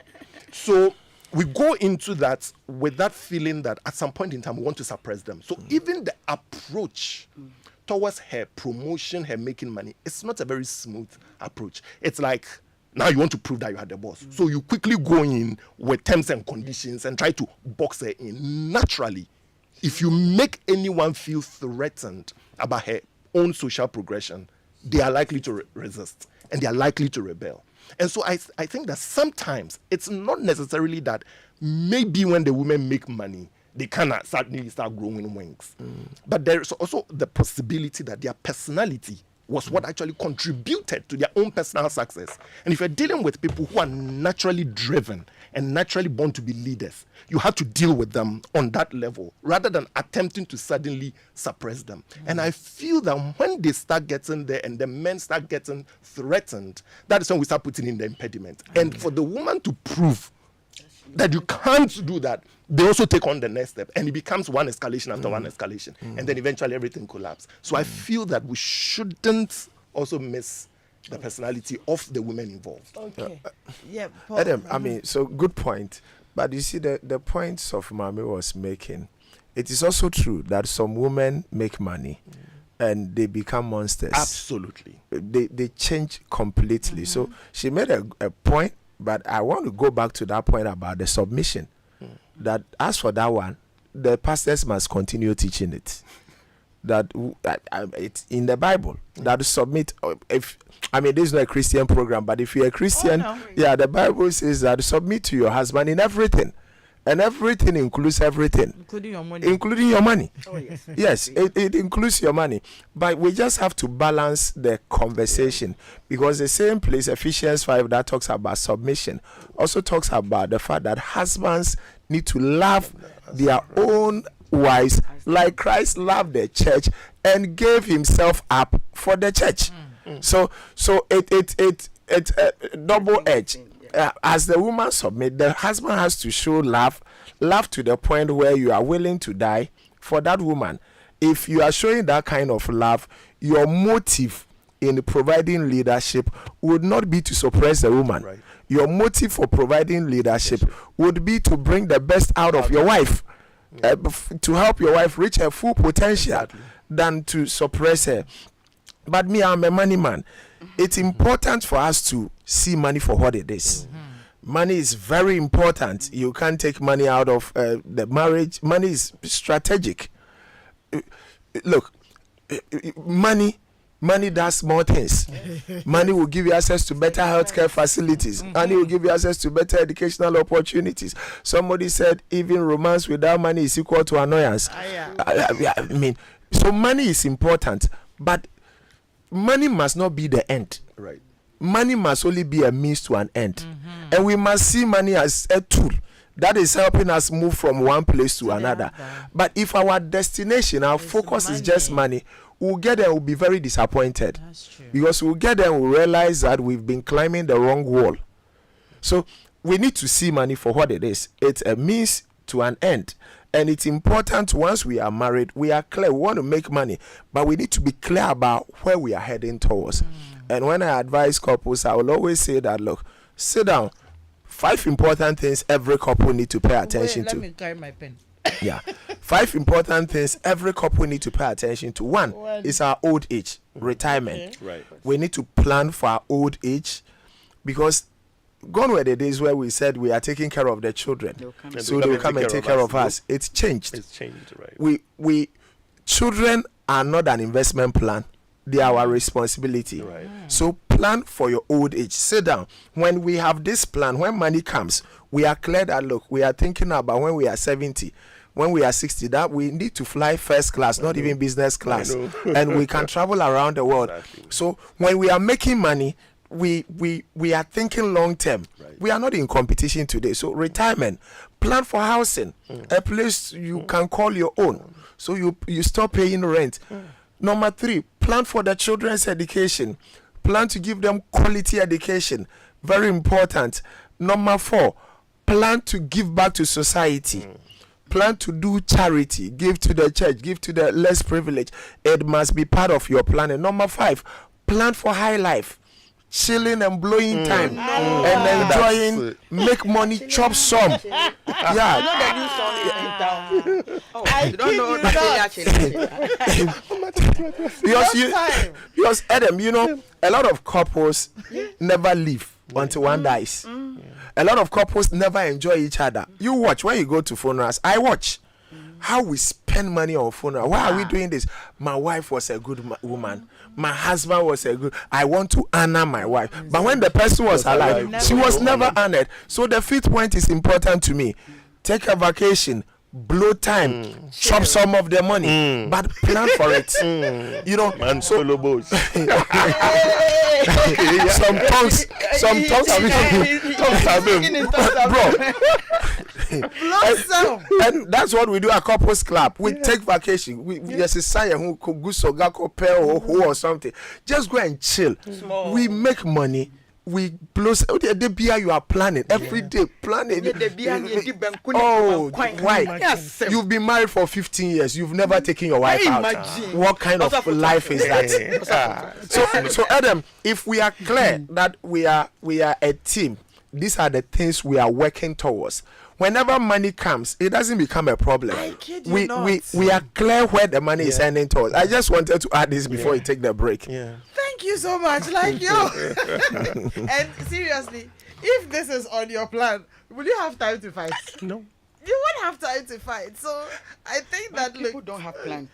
So we go into that with that feeling that at some point in time we want to suppress them. So even the approach towards her promotion, her making money, it's not a very smooth approach. It's like, now you want to prove that you are the boss. So you quickly go in with terms and conditions and try to box her in. Naturally, if you make anyone feel threatened about her own social progression, they are likely to resist and they are likely to rebel. And so I think that sometimes it's not necessarily that maybe when the women make money, they cannot suddenly start growing wings. But there's also the possibility that their personality was what actually contributed to their own personal success. And if you're dealing with people who are naturally driven and naturally born to be leaders, you have to deal with them on that level rather than attempting to suddenly suppress them. And I feel that when they start getting there and the men start getting threatened, that is when we start putting in the impediment. And for the woman to prove that you can't do that, they also take on the next step, and it becomes one escalation after one escalation, and then eventually everything collapses. So I feel that we shouldn't also miss the personality of the women involved. Okay. Yeah, Paul. Edem, I mean, so good point. But you see, the points of Mami was making, it is also true that some women make money and they become monsters. Absolutely. They change completely. So she made a point, but I want to go back to that point about the submission. That as for that one, the pastors must continue teaching it. that it's in the Bible that submit. If I mean, this is not a Christian program, but if you're a Christian, yeah, the Bible says that submit to your husband in everything, and everything includes everything, including your money. Including your money. Oh, yes. Yes, it includes your money, but we just have to balance the conversation, because the same place, Ephesians 5, that talks about submission, also talks about the fact that husbands need to love their own wives like Christ loved the church and gave himself up for the church. So it's double edged. As the woman submit, the husband has to show love to the point where you are willing to die for that woman. If you are showing that kind of love, your motive in providing leadership would not be to suppress the woman. Right. Your motive for providing leadership would be to bring the best out of your wife, to help your wife reach her full potential, than to suppress her. But me, I'm a money man. It's important for us to see money for what it is. Money is very important. You can't take money out of the marriage. Money is strategic. Look, money does more things. Money will give you access to better healthcare facilities. Money will give you access to better educational opportunities. Somebody said even romance without money is equal to annoyance. I mean, so money is important, but money must not be the end. Right. Money must only be a means to an end. And we must see money as a tool that is helping us move from one place to another. But if our destination, our focus is just money, we'll get there, we'll be very disappointed. That's true. Because we'll get there and we'll realize that we've been climbing the wrong wall. So we need to see money for what it is. It's a means to an end. And it's important, once we are married, we are clear. We want to make money, but we need to be clear about where we are heading towards. And when I advise couples, I will always say that, look, sit down. 5 important things every couple need to pay attention Let to. me carry my pen. Yeah. 5 important things every couple need to pay attention to. One is our old age, retirement. Right. We need to plan for our old age, because gone were the days where we said we are taking care of the children, so they will come and take care of us. It's changed. It's changed, right? We children are not an investment plan. They are our responsibility. Right. So plan for your old age. Sit down. When we have this plan, when money comes, we are clear that, look, we are thinking about when we are 70, when we are 60, that we need to fly first class, not even business class. And we can travel around the world. Exactly. So when we are making money, we are thinking long term. Right. We are not in competition today. So retirement, plan for housing, a place you can call your own, so you stop paying rent. Number 3, plan for the children's education. Plan to give them quality education. Very important. Number 4, plan to give back to society. Plan to do charity. Give to the church. Give to the less privileged. It must be part of your planning. Number 5, plan for high life. Chilling and blowing time and enjoying, make money, chop some. Yeah. I don't know. Because Edem, you know, a lot of couples never live until one dies. A lot of couples never enjoy each other. You watch when you go to funerals. I watch how we spend money on funeral. Why are we doing this? My wife was a good woman. My husband was a good. I want to honor my wife. But when the person was alive, she was never honored. So the 5th point is important to me. Take a vacation, blow time, chop some of the money, but plan for it. You know, Man, solo boats. some tongues, bro. And that's what we do at Couples Club. We take vacation. We exercise who could go so or something. Just go and chill. We make money. We blow. The beer you are planning every day. Planning. Oh, why? Yes. You've been married for 15 years. You've never taken your wife out. What kind of life is that? So Edem, if we are clear that we are a team, these are the things we are working towards. Whenever money comes, it doesn't become a problem. We are clear where the money is heading towards. I just wanted to add this before you take the break. Thank you so much. Like you. And seriously, if this is on your plan, will you have time to fight? No. You won't have time to fight. So I think that People don't have plan.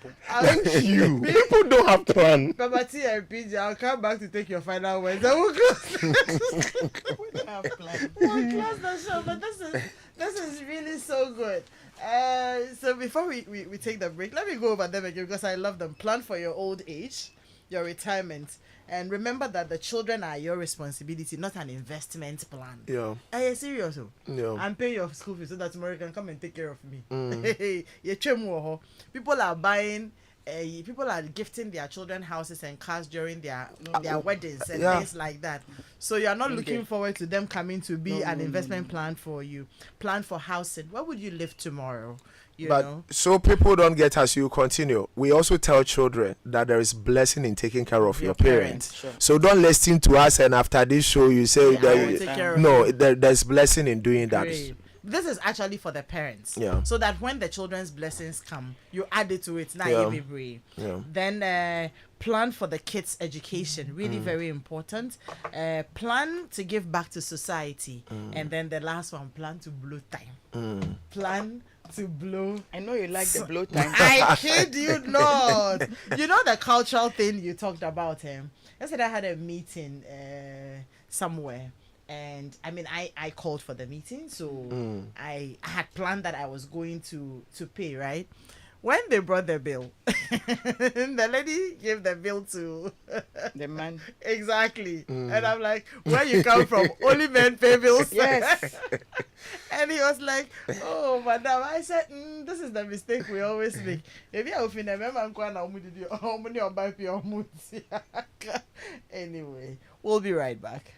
You people don't have plan. Baba T and PJ, I'll come back to take your final words. I will close. We don't have plan. We'll close the show, but this is really so good. So before we take the break, let me go over them again because I love them. Plan for your old age, your retirement, and remember that the children are your responsibility, not an investment plan. Yeah. Are you serious? Yeah. I'm paying your school fees so that tomorrow you can come and take care of me. People are buying. People are gifting their children houses and cars during their weddings and things like that. So you are not looking forward to them coming to be an investment plan for you. Plan for housing. Where would you live tomorrow? You know? So people don't get us. You continue. We also tell children that there is blessing in taking care of your parents. Sure. So don't listen to us and after this show you say I won't take care of no. you. There's blessing in doing that. Great. This is actually for the parents. Yeah. So that when the children's blessings come, you add it to it. Now Yeah. you be brave. Yeah. Then plan for the kids' education. Really very important. Plan to give back to society. And then the last one, plan to blow time. Plan to blow. I know you like the blow time. I kid you not. You know the cultural thing you talked about him. Yesterday I had a meeting somewhere. And I mean, I called for the meeting, so I had planned that I was going to pay, right? When they brought the bill, the lady gave the bill to The man. exactly, and I'm like, "Where you come from? Only men pay bills." Yes. And he was like, "Oh, madam," I said, "This is the mistake we always make." Maybe I will remember. Anyway, we'll be right back.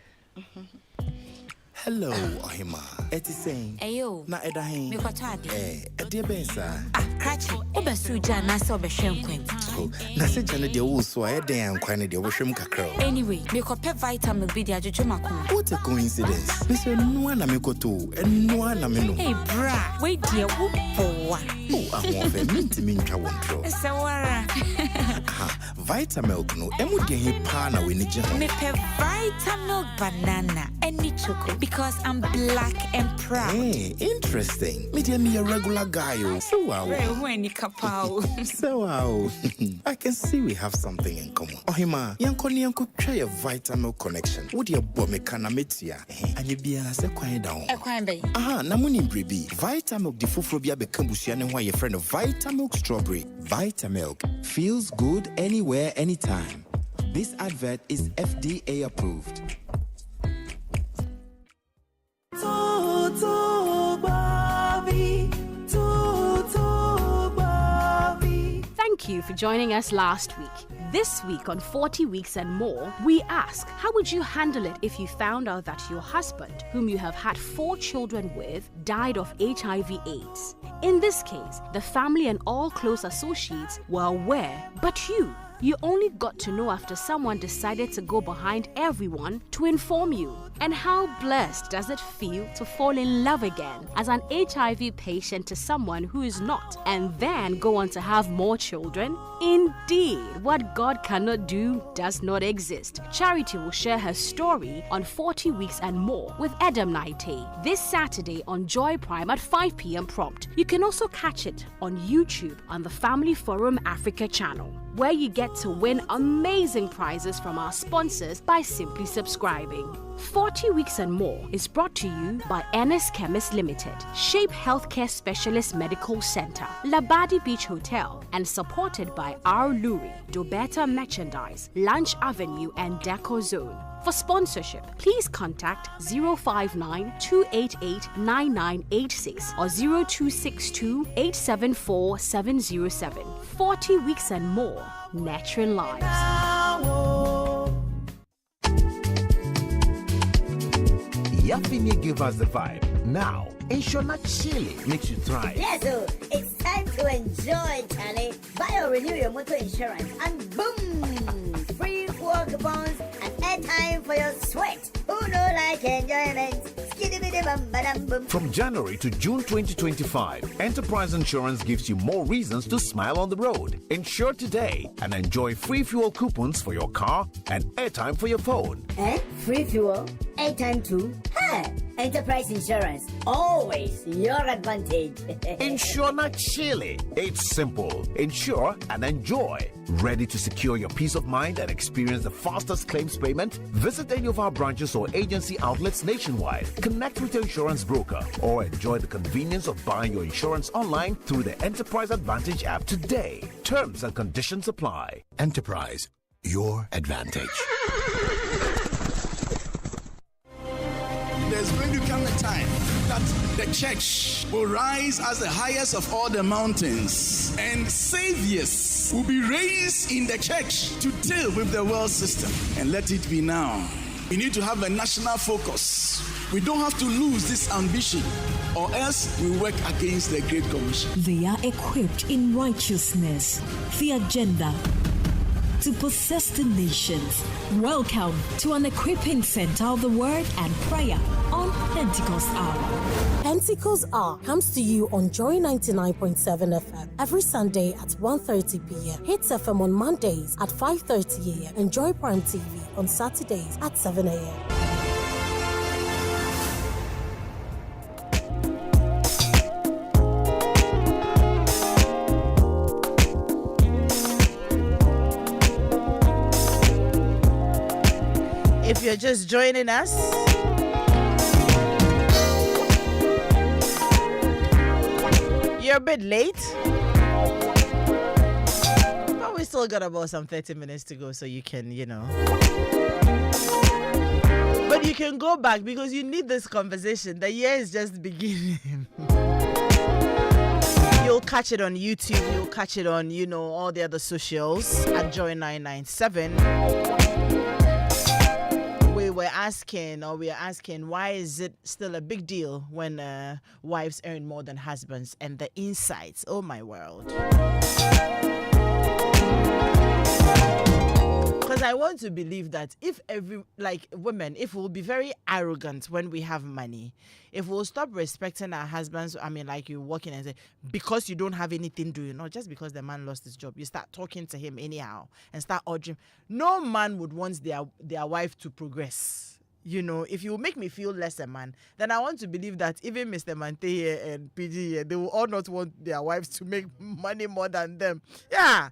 Hello, Ohima. Eti saying. Ayo. Na edahin. Me kwatade. Edi bensa. Krachi. Obesuja na so behwemkwen. So, na se jane de wo so eden kwan de wo hwem kakra. Anyway, me kope vitamin B de ajojo makoma. What a coincidence. Me say no na me koto, eno na me no. Hey bra, wait dear wo boa. Oh, ahon fe minti min twa wontro. Sewara. Ha, Vitamilk no emu de he pa na we ni je ho. Me pe Vitamilk banana any choco because I'm black and proud. Hey, interesting. Me dey me a regular guy oh. So wow. When you kapao. So wow. I can see we have something in common. Ohima, yanko ni yanko try a Vitamilk connection. Wo dey bo me kana metia. Anye bia se kwan down. Ekwan be. Aha, na muni brebi. Vitamilk di fufuro bia be kambusua ne ho ye friend of Vitamilk strawberry. Vitamilk feels good anywhere anytime. This advert is FDA approved. Thank you for joining us last week. This week on 40 Weeks and More, we ask, how would you handle it if you found out that your husband, whom you have had 4 children with, died of HIV/AIDS? In this case, the family and all close associates were aware, but you only got to know after someone decided to go behind everyone to inform you. And how blessed does it feel to fall in love again as an HIV patient to someone who is not, and then go on to have more children? Indeed, what God cannot do does not exist. Charity will share her story on 40 Weeks and More with Edem Knight-Tay this Saturday on Joy Prime at 5 p.m. prompt. You can also catch it on YouTube on the Family Forum Africa channel, where you get to win amazing prizes from our sponsors by simply subscribing. 40 Weeks and More is brought to you by NS Chemist Limited, Shape Healthcare Specialist Medical Center, Labadi Beach Hotel, and supported by R. Lurie, Dobeta Merchandise, Lunch Avenue, and Deco Zone. For sponsorship, please contact 059-288-9986 or 0262-874-707. 40 Weeks and More, nurturing lives. Yafinia gave us the vibe. Now, Inshona Chile makes you thrive. Yes, so it's time to enjoy, Charlie. Buy or renew your motor insurance and boom! Free fuel coupons and airtime for your sweat. Who no like enjoyment? Skidibidi-bum-ba-dum-bum. From January to June 2025, Enterprise Insurance gives you more reasons to smile on the road. Insure today and enjoy free fuel coupons for your car and airtime for your phone. Free fuel? Airtime too? Hey! Enterprise Insurance, always your advantage. Insure not Chile. It's simple. Insure and enjoy. Ready to secure your peace of mind and experience the fastest claims payment? Visit any of our branches or agency outlets nationwide. Connect with your insurance broker or enjoy the convenience of buying your insurance online through the Enterprise Advantage app today. Terms and conditions apply. Enterprise, your advantage. There's going to come a time that the church will rise as the highest of all the mountains, and saviors will be raised in the church to deal with the world system. And let it be now. We need to have a national focus. We don't have to lose this ambition, or else we work against the Great Commission. They are equipped in righteousness, the agenda to possess the nations. Welcome to an equipping center of the word and prayer on Pentecost Hour. Pentecost Hour comes to you on Joy 99.7 FM every Sunday at 1:30 p.m. Hits FM on Mondays at 5:30 a.m. and Joy Prime TV on Saturdays at 7 a.m. If you're just joining us, you're a bit late, but we still got about some 30 minutes to go, so you can, but you can go back because you need this conversation. The year is just beginning. You'll catch it on YouTube, you'll catch it on, all the other socials at Joy997. We are asking, why is it still a big deal when wives earn more than husbands? And the insights, oh my world. Because I want to believe that if women, if we'll be very arrogant when we have money, if we'll stop respecting our husbands, you walk in and say, because you don't have anything doing, not just because the man lost his job, you start talking to him anyhow and start urging. No man would want their wife to progress. If you make me feel less a man, then I want to believe that even Mr. Mante here and PG here, they will all not want their wives to make money more than them. Yeah.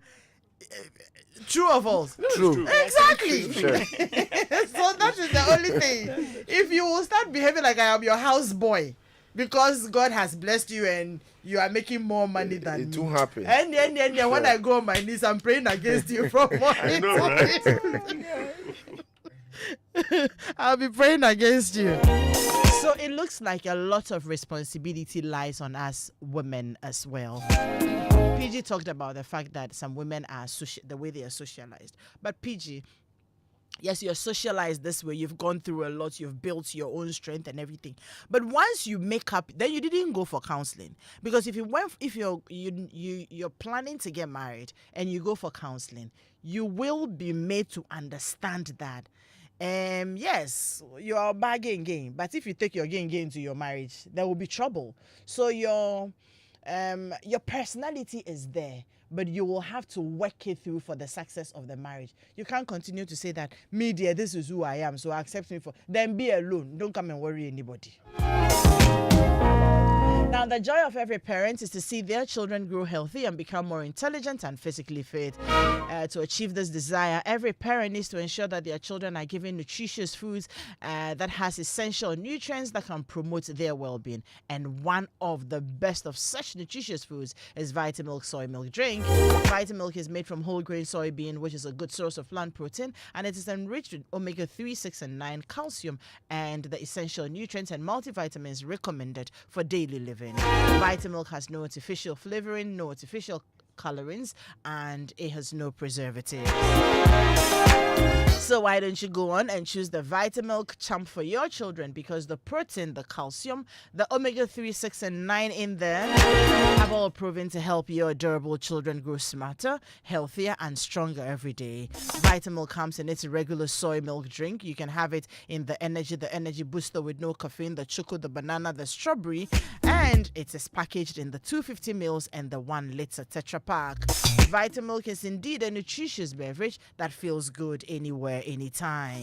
True or false? True. Exactly. Sure. So that is the only thing. If you will start behaving like I am your house boy because God has blessed you and you are making more money than me. It won't happen. And then sure. When I go on my knees, I'm praying against you from morning to night. I'll be praying against you. So it looks like a lot of responsibility lies on us women as well. PG talked about the fact that some women are the way they are socialized. But PG, yes, you're socialized this way. You've gone through a lot. You've built your own strength and everything. But once you make up, then you didn't go for counseling. Because if you're planning to get married and you go for counseling, you will be made to understand that. Yes, you are bagging game. But if you take your game to your marriage, there will be trouble. So your personality is there, but you will have to work it through for the success of the marriage. You can't continue to say that, me dear, this is who I am, so accept me then be alone. Don't come and worry anybody. Now, the joy of every parent is to see their children grow healthy and become more intelligent and physically fit. To achieve this desire, every parent needs to ensure that their children are given nutritious foods that has essential nutrients that can promote their well-being. And one of the best of such nutritious foods is Vitamilk soy milk drink. Vitamilk is made from whole grain soybean, which is a good source of plant protein, and it is enriched with omega-3, 6, and 9 calcium and the essential nutrients and multivitamins recommended for daily living. Vitamilk has no artificial flavoring, no artificial colorings, and it has no preservatives. So why don't you go on and choose the Vitamilk champ for your children, because the protein, the calcium, the omega-3, 6, and 9 in there have all proven to help your adorable children grow smarter, healthier, and stronger every day. Vitamilk comes in its regular soy milk drink. You can have it in the energy booster with no caffeine, the choco, the banana, the strawberry, and it is packaged in the 250 ml and the 1 liter Tetra Pak. Vitamilk is indeed a nutritious beverage that feels good anywhere, anytime.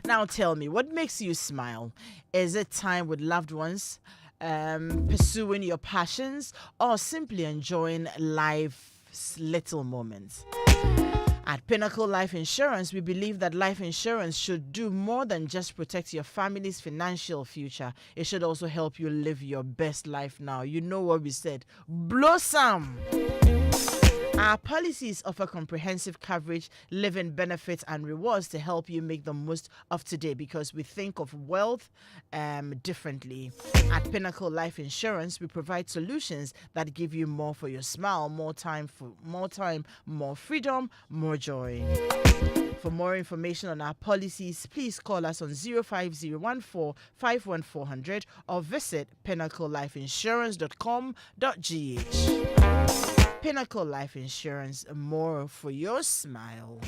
Now tell me, what makes you smile? Is it time with loved ones, pursuing your passions, or simply enjoying life's little moments? At Pinnacle Life Insurance, we believe that life insurance should do more than just protect your family's financial future. It should also help you live your best life now. You know what we said. Blossom! Our policies offer comprehensive coverage, living benefits, and rewards to help you make the most of today, because we think of wealth differently. At Pinnacle Life Insurance, we provide solutions that give you more for your smile, more time, more freedom, more joy. For more information on our policies, please call us on 05014 51400 or visit pinnaclelifeinsurance.com.gh. Pinnacle Life Insurance, more for your smile.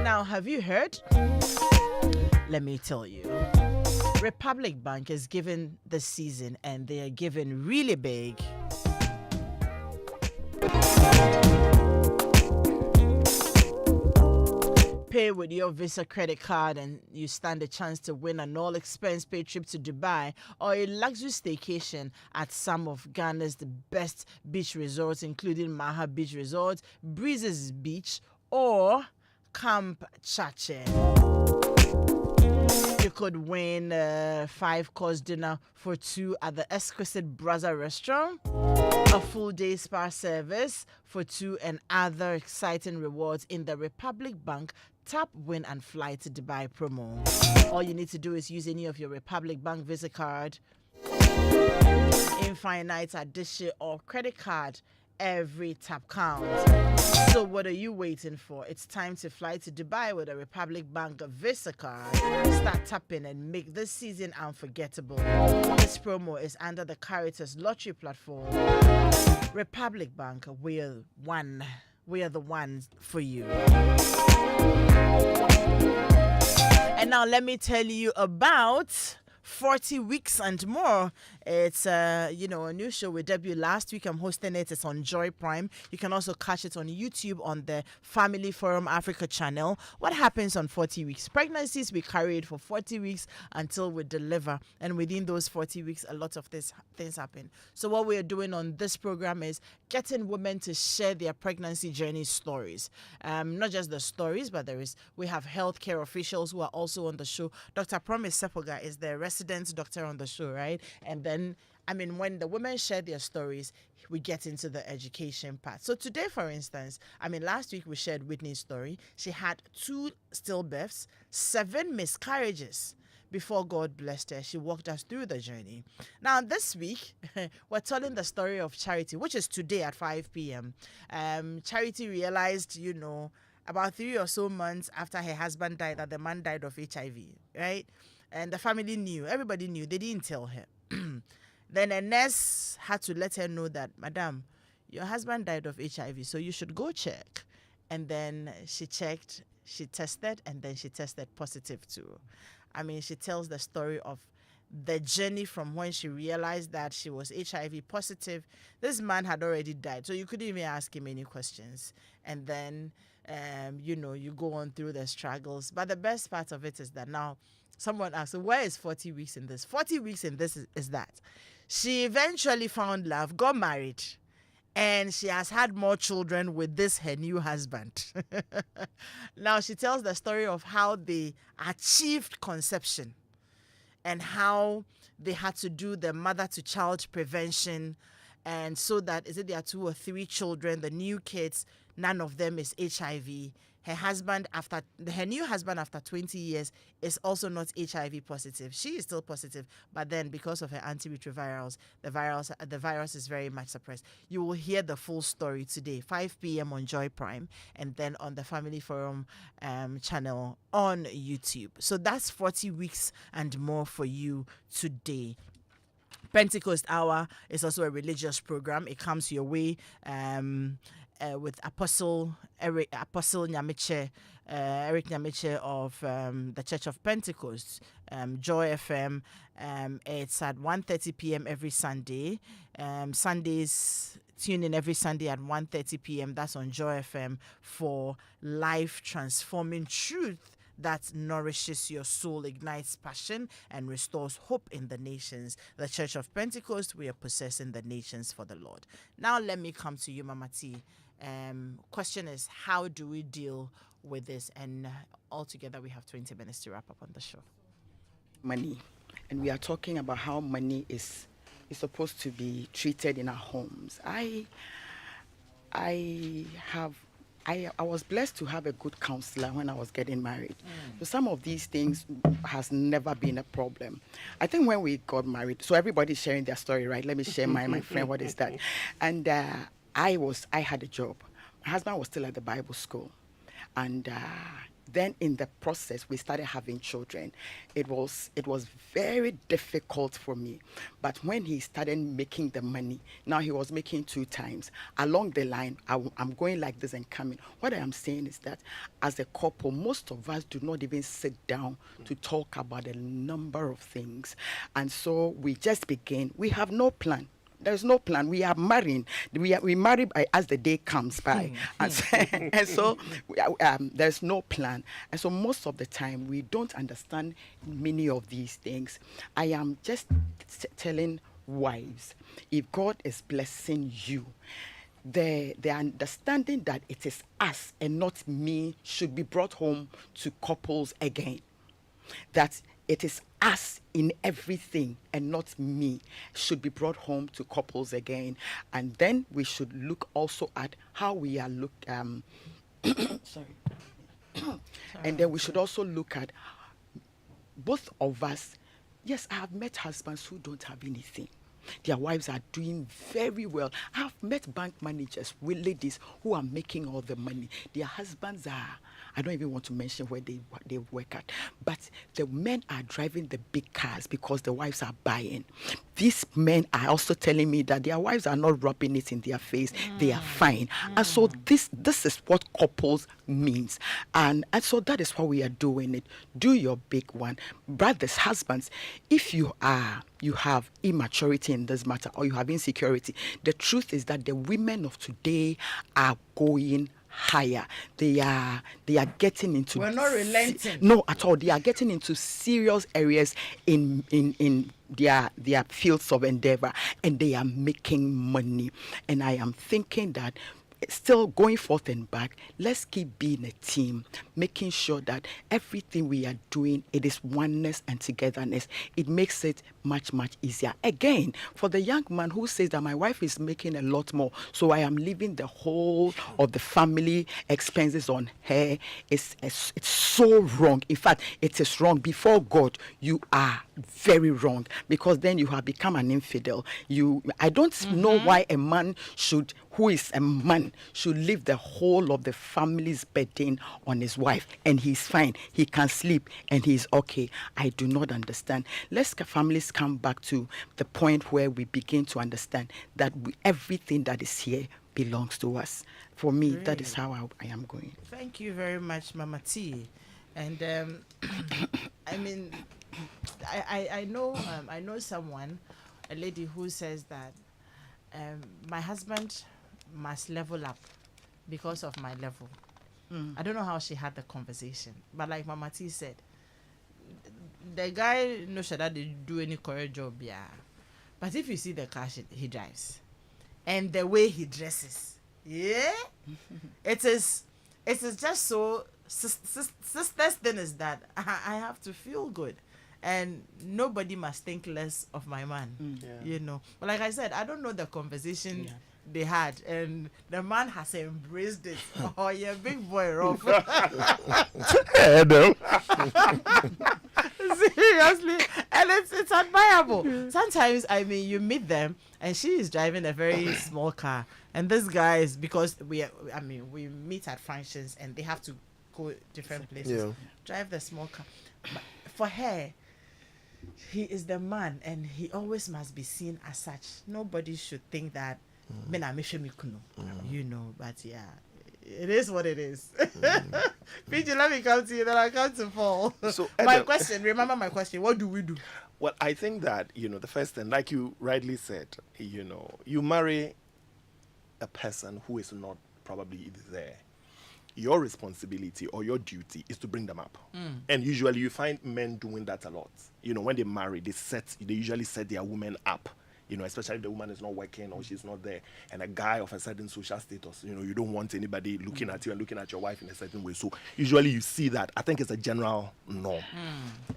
Now, have you heard? Let me tell you. Republic Bank is giving the season, and they are giving really big. Pay with your Visa credit card and you stand a chance to win an all-expense paid trip to Dubai or a luxury staycation at some of Ghana's best beach resorts, including Maha Beach Resort, Breezes Beach, or Camp Chache. You could win a 5-course dinner for 2 at the exquisite Brazza restaurant, a full-day spa service for 2, and other exciting rewards in the Republic Bank Tap, Win and Fly to Dubai promo. All you need to do is use any of your Republic Bank Visa card, Infinite Addition, or credit card. Every tap counts. So what are you waiting for? It's time to fly to Dubai with a Republic Bank Visa card. Start tapping and make this season unforgettable. This promo is under the Caritas Lottery platform. Republic Bank, we're one. We are the ones for you. And now let me tell you about 40 Weeks and More. It's a new show we debuted last week. I'm hosting it. It's on Joy Prime. You can also catch it on YouTube on the Family Forum Africa channel. What happens on 40 weeks? Pregnancies we carried for 40 weeks until we deliver, and within those 40 weeks a lot of things happen. So what we are doing on this program is getting women to share their pregnancy journey stories. Not just the stories, but we have healthcare officials who are also on the show. Dr. Promise Sepoga is the resident doctor on the show, right? And then, when the women share their stories, we get into the education part. So today, for instance, last week we shared Whitney's story. She had 2 stillbirths, 7 miscarriages before God blessed her. She walked us through the journey. Now, this week, we're telling the story of Charity, which is today at 5 p.m. Charity realized, about 3 or so months after her husband died, that the man died of HIV, right? And the family knew. Everybody knew. They didn't tell her. Then a nurse had to let her know that, Madam, your husband died of HIV, so you should go check. And then she checked, she tested, and then she tested positive too. She tells the story of the journey from when she realized that she was HIV positive. This man had already died, so you couldn't even ask him any questions. And then, you go on through the struggles. But the best part of it is that now, someone asked, so where is 40 weeks in this? 40 weeks in this is that she eventually found love, got married, and she has had more children with her new husband. Now she tells the story of how they achieved conception and how they had to do the mother-to-child prevention, and so that there are 2 or 3 children, the new kids, none of them is HIV. Her new husband after 20 years is also not HIV positive. She is still positive, but then because of her antiretrovirals, the virus is very much suppressed. You will hear the full story today, 5 p.m. on Joy Prime, and then on the Family Forum channel on YouTube. So that's 40 Weeks and More for you today. Pentecost Hour is also a religious program. It comes your way with Apostle Nyamiche, Eric Nyamiche of the Church of Pentecost, Joy FM. It's at 1:30 p.m. every Sunday. Sundays, tune in every Sunday at 1:30 p.m. That's on Joy FM for life transforming truth that nourishes your soul, ignites passion, and restores hope in the nations. The Church of Pentecost, we are possessing the nations for the Lord. Now let me come to you, Mama T. Question is, how do we deal with this? And altogether, we have 20 minutes to wrap up on the show. Money. And we are talking about how money is supposed to be treated in our homes. I was blessed to have a good counselor when I was getting married. So some of these things has never been a problem. I think when we got married, so everybody's sharing their story, right? Let me share my friend, what is that? And I had a job. My husband was still at the Bible school. And then in the process, we started having children. It was very difficult for me. But when he started making the money, now he was making 2 times. Along the line, I'm going like this and coming. What I am saying is that as a couple, most of us do not even sit down to talk about a number of things. And so we just begin. We have no plan. There's no plan. We are marrying. We marry as the day comes by. And so there's no plan. And so most of the time, we don't understand many of these things. I am just telling wives, if God is blessing you, the understanding that it is us and not me should be brought home to couples again. That it is us in everything and not me should be brought home to couples again. And then we should look also at how we are and then we should also look at both of us. Yes, I have met husbands who don't have anything. Their wives are doing very well. I have met bank managers with ladies who are making all the money. Their husbands are, I don't even want to mention where they work at, but the men are driving the big cars because the wives are buying. These men are also telling me that their wives are not rubbing it in their face. They are fine. And so this is what couples means. And so that is why we are doing it. Do your big one. Brothers, husbands, if you have immaturity in this matter or you have insecurity, the truth is that the women of today are going higher. They are getting into. We're not relenting. No, at all. They are getting into serious areas in their fields of endeavor, and they are making money. And I am thinking that still going forth and back, let's keep being a team, making sure that everything we are doing, it is oneness and togetherness. It makes it much, much easier. Again, for the young man who says that my wife is making a lot more, so I am leaving the whole of the family expenses on her, it's so wrong. In fact, it is wrong. Before God, you are very wrong, because then you have become an infidel. I don't know why a man who is a man should leave the whole of the family's burden on his wife, and he's fine, he can sleep, and he's okay. I do not understand. Let's families come back to the point where we begin to understand that everything that is here belongs to us. For me, Great. That is how I am going. Thank you very much, Mama T. And I mean, I know someone, a lady who says that my husband must level up because of my level. I don't know how she had the conversation, but like Mama T said, the guy no sure that they do any correct job, yeah. But if you see the car he drives and the way he dresses, yeah, it is just so sister's thing is that I have to feel good. And nobody must think less of my man, you know. But like I said, I don't know the conversation they had, and the man has embraced it. Oh, yeah, big boy, rough. Edem. Seriously, and it's admirable. Sometimes, I mean, you meet them, and she is driving a very small car, and this guy is, because we meet at functions, and they have to go different places. Drive the small car, but for her, he is the man, and he always must be seen as such. Nobody should think that You know, but yeah, it is what it is. PG, let me come to you, then I come to Paul. So, my question, remember my question, what do we do? Well, I think that, the first thing, like you rightly said, you marry a person who is not probably there. Your responsibility or your duty is to bring them up. And usually you find men doing that a lot. When they marry, they usually set their women up. Especially if the woman is not working or she's not there, and a guy of a certain social status, you don't want anybody looking at you and looking at your wife in a certain way. So usually you see that. I think it's a general norm.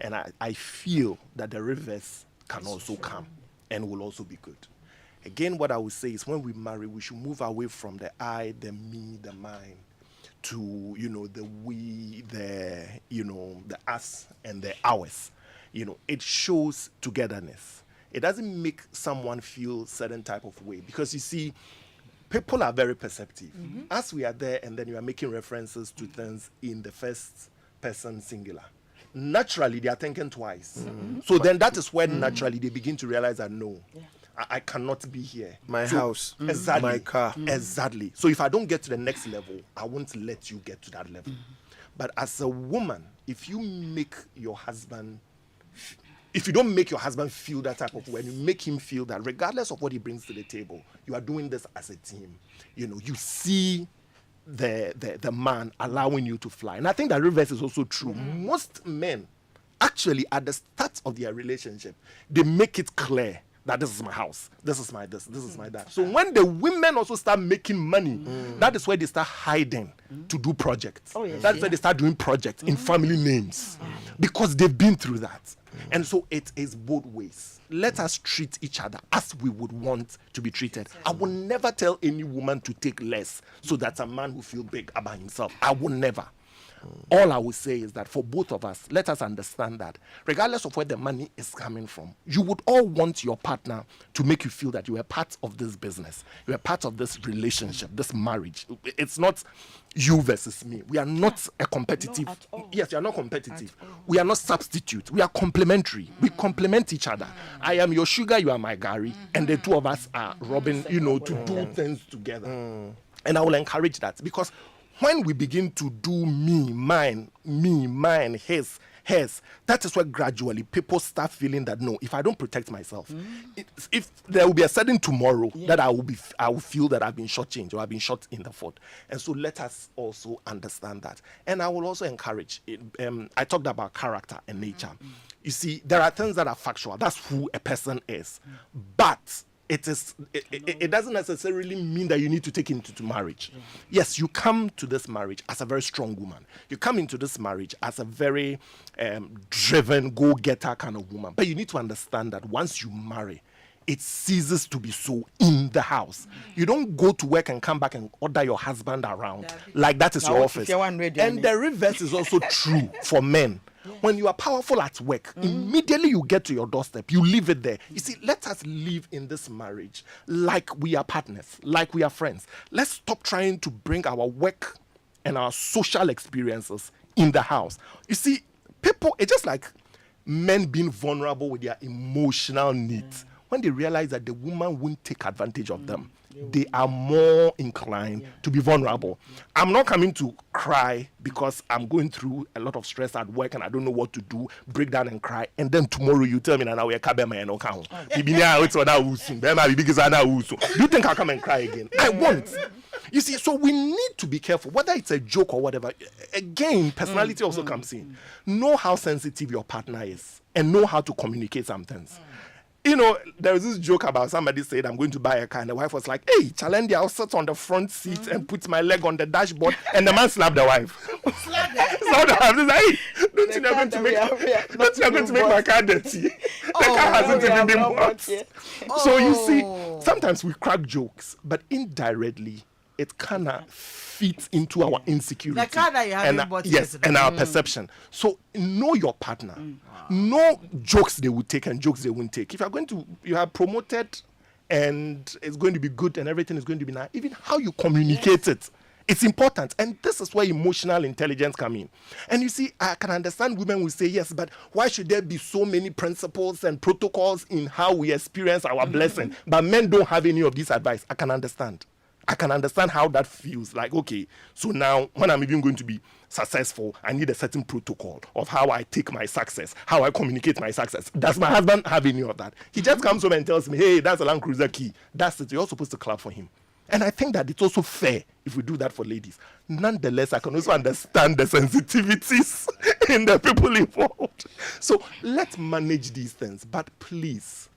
And I feel that the reverse can also come and will also be good. Again, what I would say is when we marry, we should move away from the I, the me, the mine, to, the we, the us, and the ours. It shows togetherness. It doesn't make someone feel certain type of way, because you see, people are very perceptive. As we are there and then you are making references to things in the first person singular, naturally they are thinking twice. So then that is when naturally they begin to realize that no, I cannot be here. My house, exactly, my car. Exactly. So if I don't get to the next level, I won't let you get to that level. But as a woman, if you make your husband, if you don't make your husband feel that type of way, and you make him feel that regardless of what he brings to the table, you are doing this as a team. You see the man allowing you to fly. And I think that reverse is also true. Most men, actually, at the start of their relationship, they make it clear that this is my house, this is my this is my that. So when the women also start making money, that is where they start hiding to do projects. That's where they start doing projects in family names, because they've been through that. And so it is both ways. Let us treat each other as we would want to be treated. I will never tell any woman to take less so that a man will feel big about himself. I will never. All I will say is that for both of us, let us understand that regardless of where the money is coming from, you would all want your partner to make you feel that you are part of this business. You are part of this relationship, this marriage. It's not you versus me. We are not a competitive. Yes, you are not competitive. We are not substitute. We are complementary. We complement each other. I am your sugar, you are my Gary, and the two of us are rubbing, to do things together. And I will encourage that, because when we begin to do me, mine, his, that is where gradually people start feeling that no, if I don't protect myself, if there will be a certain tomorrow that I will feel that I've been shortchanged or I've been shot in the foot. And so let us also understand that. And I will also encourage, I talked about character and nature. You see, there are things that are factual. That's who a person is. But it doesn't necessarily mean that you need to take into marriage. Yes, you come to this marriage as a very strong woman. You come into this marriage as a very driven, go-getter kind of woman. But you need to understand that once you marry, it ceases to be so in the house. You don't go to work and come back and order your husband around like that is your office. And the reverse is also true for men. When you are powerful at work, immediately you get to your doorstep, you leave it there. You see, let us live in this marriage like we are partners, like we are friends. Let's stop trying to bring our work and our social experiences in the house. You see, people, it's just like men being vulnerable with their emotional needs. When they realize that the woman won't take advantage of them, they are more inclined to be vulnerable. I'm not coming to cry because I'm going through a lot of stress at work and I don't know what to do, break down and cry, and then tomorrow you tell me that now we're kabema and okay. Do you think I'll come and cry again? I won't. You see, so we need to be careful, whether it's a joke or whatever. Again, personality also comes in. Know how sensitive your partner is and know how to communicate some things. There was this joke about somebody said, I'm going to buy a car. And the wife was like, hey, Chalendi, I'll sit on the front seat and put my leg on the dashboard. And the man slapped the wife. Slapped the wife. He's like, hey, don't you know going to make my car dirty? The car hasn't even been bought. So you see, sometimes we crack jokes, but indirectly, it kind of fits into our insecurity. The car that you haven't bought yesterday. And our perception. So know your partner. No jokes they will take and jokes they won't take. If you are promoted and it's going to be good and everything is going to be nice, even how you communicate it It's important. And this is where emotional intelligence come in. And you see, I can understand women will say, yes, but why should there be so many principles and protocols in how we experience our blessing? But men don't have any of this advice. I can understand. I can understand how that feels. Like, okay, so now when I'm even going to be successful, I need a certain protocol of how I take my success, how I communicate my success. Does my husband have any of that? He just comes home and tells me, hey, that's a Land Cruiser key. That's it. You're supposed to clap for him. And I think that it's also fair if we do that for ladies. Nonetheless, I can also understand the sensitivities in the people involved. So let's manage these things. But please,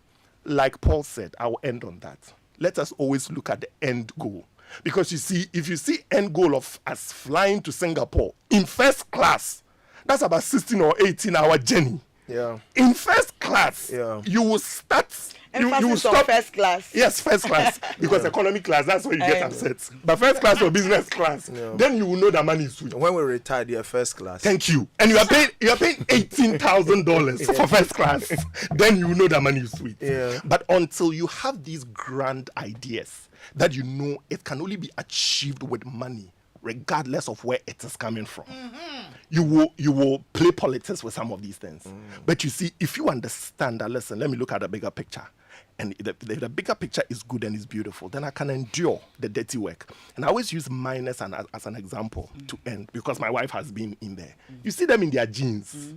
like Paul said, I'll end on that. Let us always look at the end goal. Because you see, if you see end goal of us flying to Singapore in first class, that's about 16 or 18-hour journey. Yeah. In first class, yeah, you will start. You will stop on first class. Yes, first class. Because economy class, that's where you get upset. But first class or business class, then you will know that money is sweet. When we retired, you're first class. Thank you. And you are paying $18,000 for first class. Then you will know that money is sweet. Yeah. But until you have these grand ideas that you know it can only be achieved with money, regardless of where it is coming from. You will play politics with some of these things. But you see, if you understand that, listen, let me look at the bigger picture. And the bigger picture is good and is beautiful, then I can endure the dirty work. And I always use miners as an example to end, because my wife has been in there. You see them in their jeans.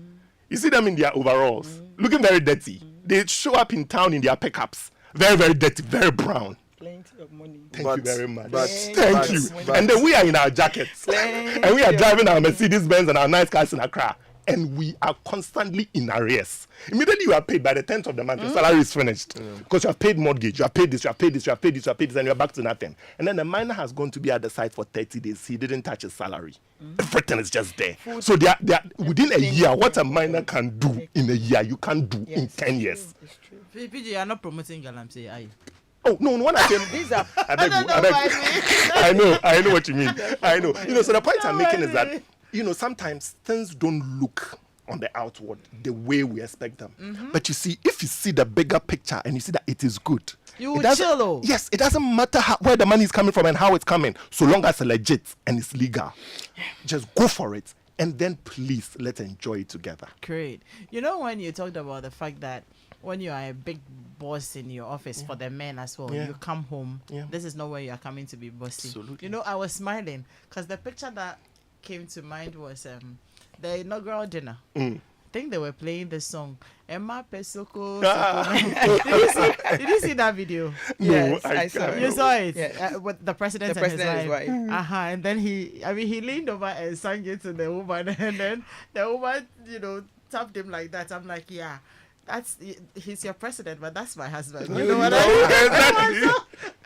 You see them in their overalls, looking very dirty. They show up in town in their pickups, very, very dirty, very brown. Plenty of money. Thank you very much. Thank you. And then we are in our jackets. And we are driving our Mercedes-Benz and our nice cars in Accra. And we are constantly in arrears. Immediately you are paid by the 10th of the month, your salary is finished. Because you have paid mortgage, you have paid this, you have paid this, you have paid this, you have paid this, and you're back to nothing. And then the miner has gone to be at the site for 30 days. He didn't touch his salary. Everything is just there. So they are within a year, what a miner can do in a year, you can't do in 10 years. PG, you are not promoting Galamsey, are you? Oh, no, when I say these are, I know what you mean. I know. So the point I'm making is that, sometimes things don't look on the outward the way we expect them. But you see, if you see the bigger picture and you see that it is good, you will chill. Yes, it doesn't matter where the money is coming from and how it's coming, so long as it's legit and it's legal. Just go for it. And then please, let's enjoy it together. Great. When you talked about the fact that when you are a big boss in your office, for the men as well, you come home, this is not where you are coming to be bossy. Absolutely. I was smiling because the picture that came to mind was the inaugural dinner. I think they were playing the song Emma Pesoko. Did you see that video? No, yes, I saw it. You saw it? Yeah. With the president and his wife. And then he leaned over and sang it to the woman, and then the woman, tapped him like that. I'm like, yeah. He's your president, but that's my husband. You know what I mean?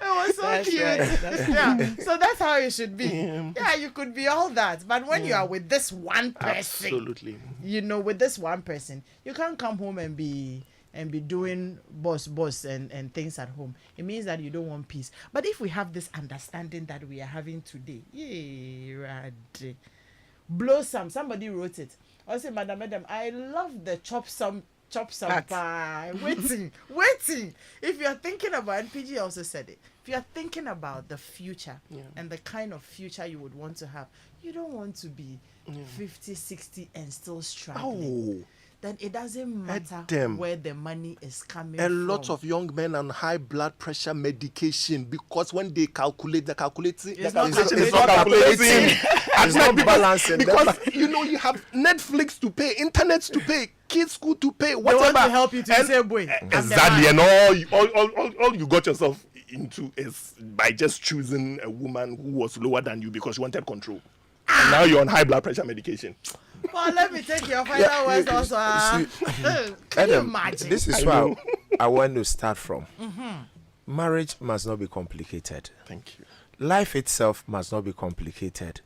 It was so cute. Yeah. So that's how it should be. Yeah, you could be all that, but when you are with this one person, absolutely, with this one person, you can't come home and be doing boss and things at home. It means that you don't want peace. But if we have this understanding that we are having today, blossom. Somebody wrote it. I say, Madam, I love the chop some pie. Waiting. If you're thinking about, and PG also said it, if you're thinking about the future and the kind of future you would want to have, you don't want to be 50, 60 and still struggling. Then it doesn't matter where the money is coming from. A lot of young men on high blood pressure medication, because when they calculate, the calculation is not calculating. It's not balancing. Because you have Netflix to pay, internet to pay, kids' school to pay, whatever. They want to help you to say, boy. Exactly, and all you got yourself into is by just choosing a woman who was lower than you because you wanted control. And now you're on high blood pressure medication. Well, let me take your final words also. Can you imagine? This is where I want to start from. Marriage must not be complicated. Thank you. Life itself must not be complicated.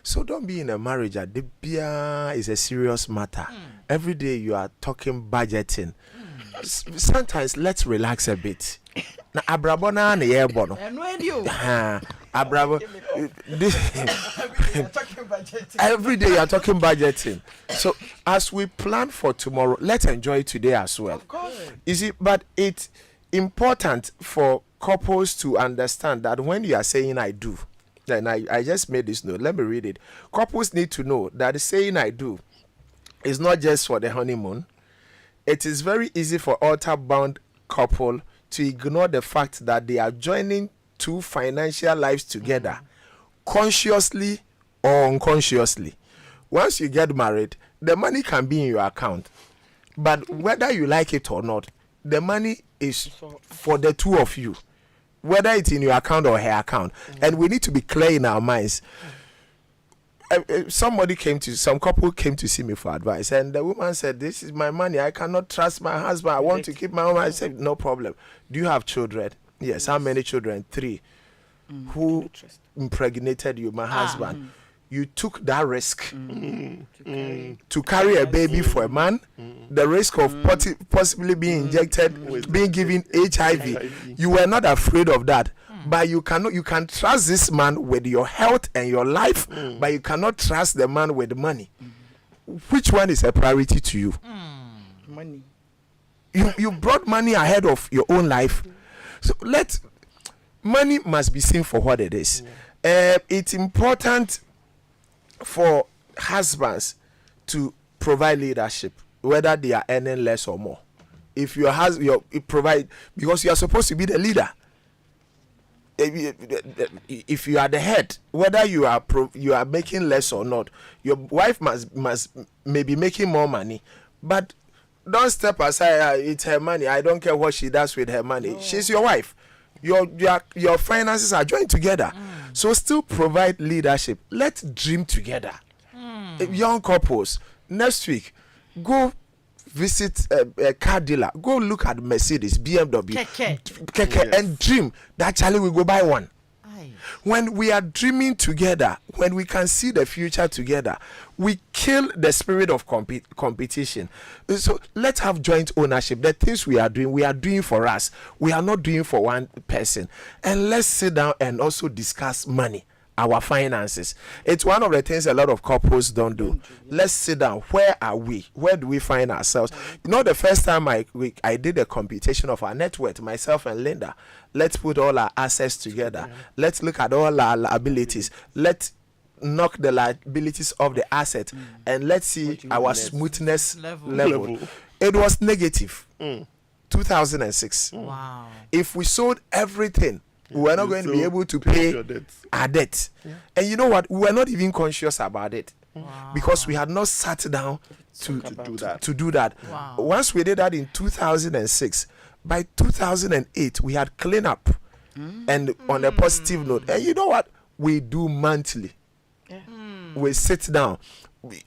So don't be in a marriage that is a serious matter. Every day you are talking budgeting. Sometimes let's relax a bit. Na abrabona na yebono. Abrabo. Every day you are talking budgeting. So as we plan for tomorrow, let's enjoy today as well. Of course. You see, but it's important for couples to understand that when you are saying I do, and I just made this note. Let me read it. Couples need to know that the saying I do is not just for the honeymoon. It is very easy for altar-bound couple to ignore the fact that they are joining two financial lives together, consciously or unconsciously. Once you get married, the money can be in your account, but whether you like it or not, the money is for the two of you, whether it's in your account or her account. And we need to be clear in our minds. Some couple came to see me for advice, and the woman said, this is my money, I cannot trust my husband, I want to keep my own. I said, no problem. Do you have children? Yes. How many children? 3. Who impregnated you? My husband. You took that risk to carry a baby for a man, the risk of possibly being injected, being given HIV. You were not afraid of that. But you can trust this man with your health and your life, but you cannot trust the man with money. Which one is a priority to you? Money. You brought money ahead of your own life. So money must be seen for what it is. It's important for husbands to provide leadership, whether they are earning less or more. If your husband, you provide, because you are supposed to be the leader. If you are the head, whether you are making less or not, your wife must maybe making more money, but don't step aside. It's her money. I don't care what she does with her money. She's your wife. Your finances are joined together. So still provide leadership. Let's dream together. Young couples, next week, go visit a car dealer. Go look at Mercedes, BMW, Keke, and dream that Charlie will go buy one. When we are dreaming together, when we can see the future together, we kill the spirit of competition. So let's have joint ownership. The things we are doing for us. We are not doing for one person. And let's sit down and also discuss money, our finances. It's one of the things a lot of couples don't do. Let's sit down. Where are we? Where do we find ourselves? You know, the first time I did a computation of our net worth, myself and Linda. Let's put all our assets together. Let's look at all our liabilities. Let's knock the liabilities of the asset, and let's see our smoothness level. It was negative. 2006. Wow. If we sold everything, we were not going to be able to pay our debt. And you know what? We were not even conscious about it. Because we had not sat down to do that. Wow. Once we did that in 2006, by 2008 we had clean up. And on a positive note, and you know what? We do monthly. We sit down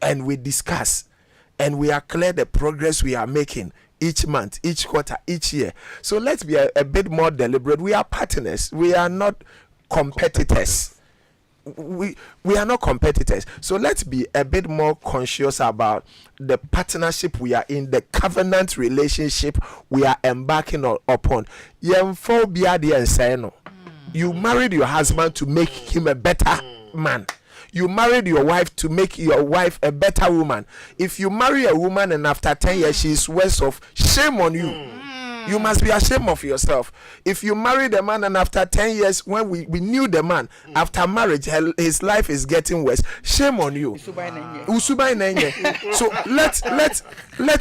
and we discuss, and we are clear the progress we are making each month, each quarter, each year. So let's be a bit more deliberate. We are partners. We are not competitors. We are not competitors. So let's be a bit more conscious about the partnership we are in, the covenant relationship we are embarking upon. You married your husband to make him a better man. You married your wife to make your wife a better woman. If you marry a woman and after 10 years she is worse off, shame on you. You must be ashamed of yourself. If you marry the man and after 10 years, when we knew the man, after marriage, his life is getting worse, shame on you. So let's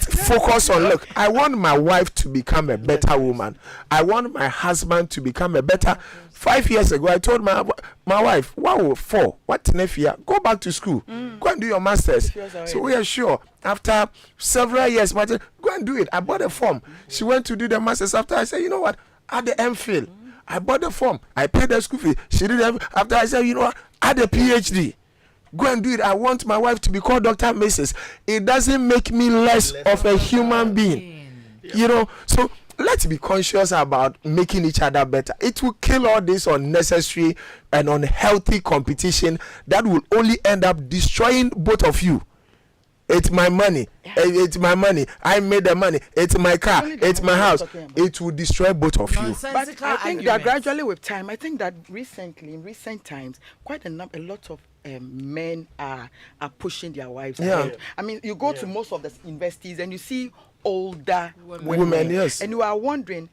focus on, look, I want my wife to become a better woman. I want my husband to become a better. 5 years ago, I told my wife, wow, 4, what Tenefia, go back to school, go and do your masters. So we are sure. After several years, go and do it. I bought a form. She went to do the masters. After I said, you know what, add the MPhil. I bought the form. I paid the school fee. She did it. After I said, you know what, add a PhD. Go and do it. I want my wife to be called Dr. Mrs. It doesn't make me less of a human being. You know, so let's be conscious about making each other better. It will kill all this unnecessary and unhealthy competition that will only end up destroying both of you. It's my money. It's my money. I made the money. It's my car. It's my house. It will destroy both of you. But I think that gradually with time, I think that in recent times, quite a lot of men are pushing their wives ahead. I mean, you go to most of the investees and you see older women, yes. And you are wondering,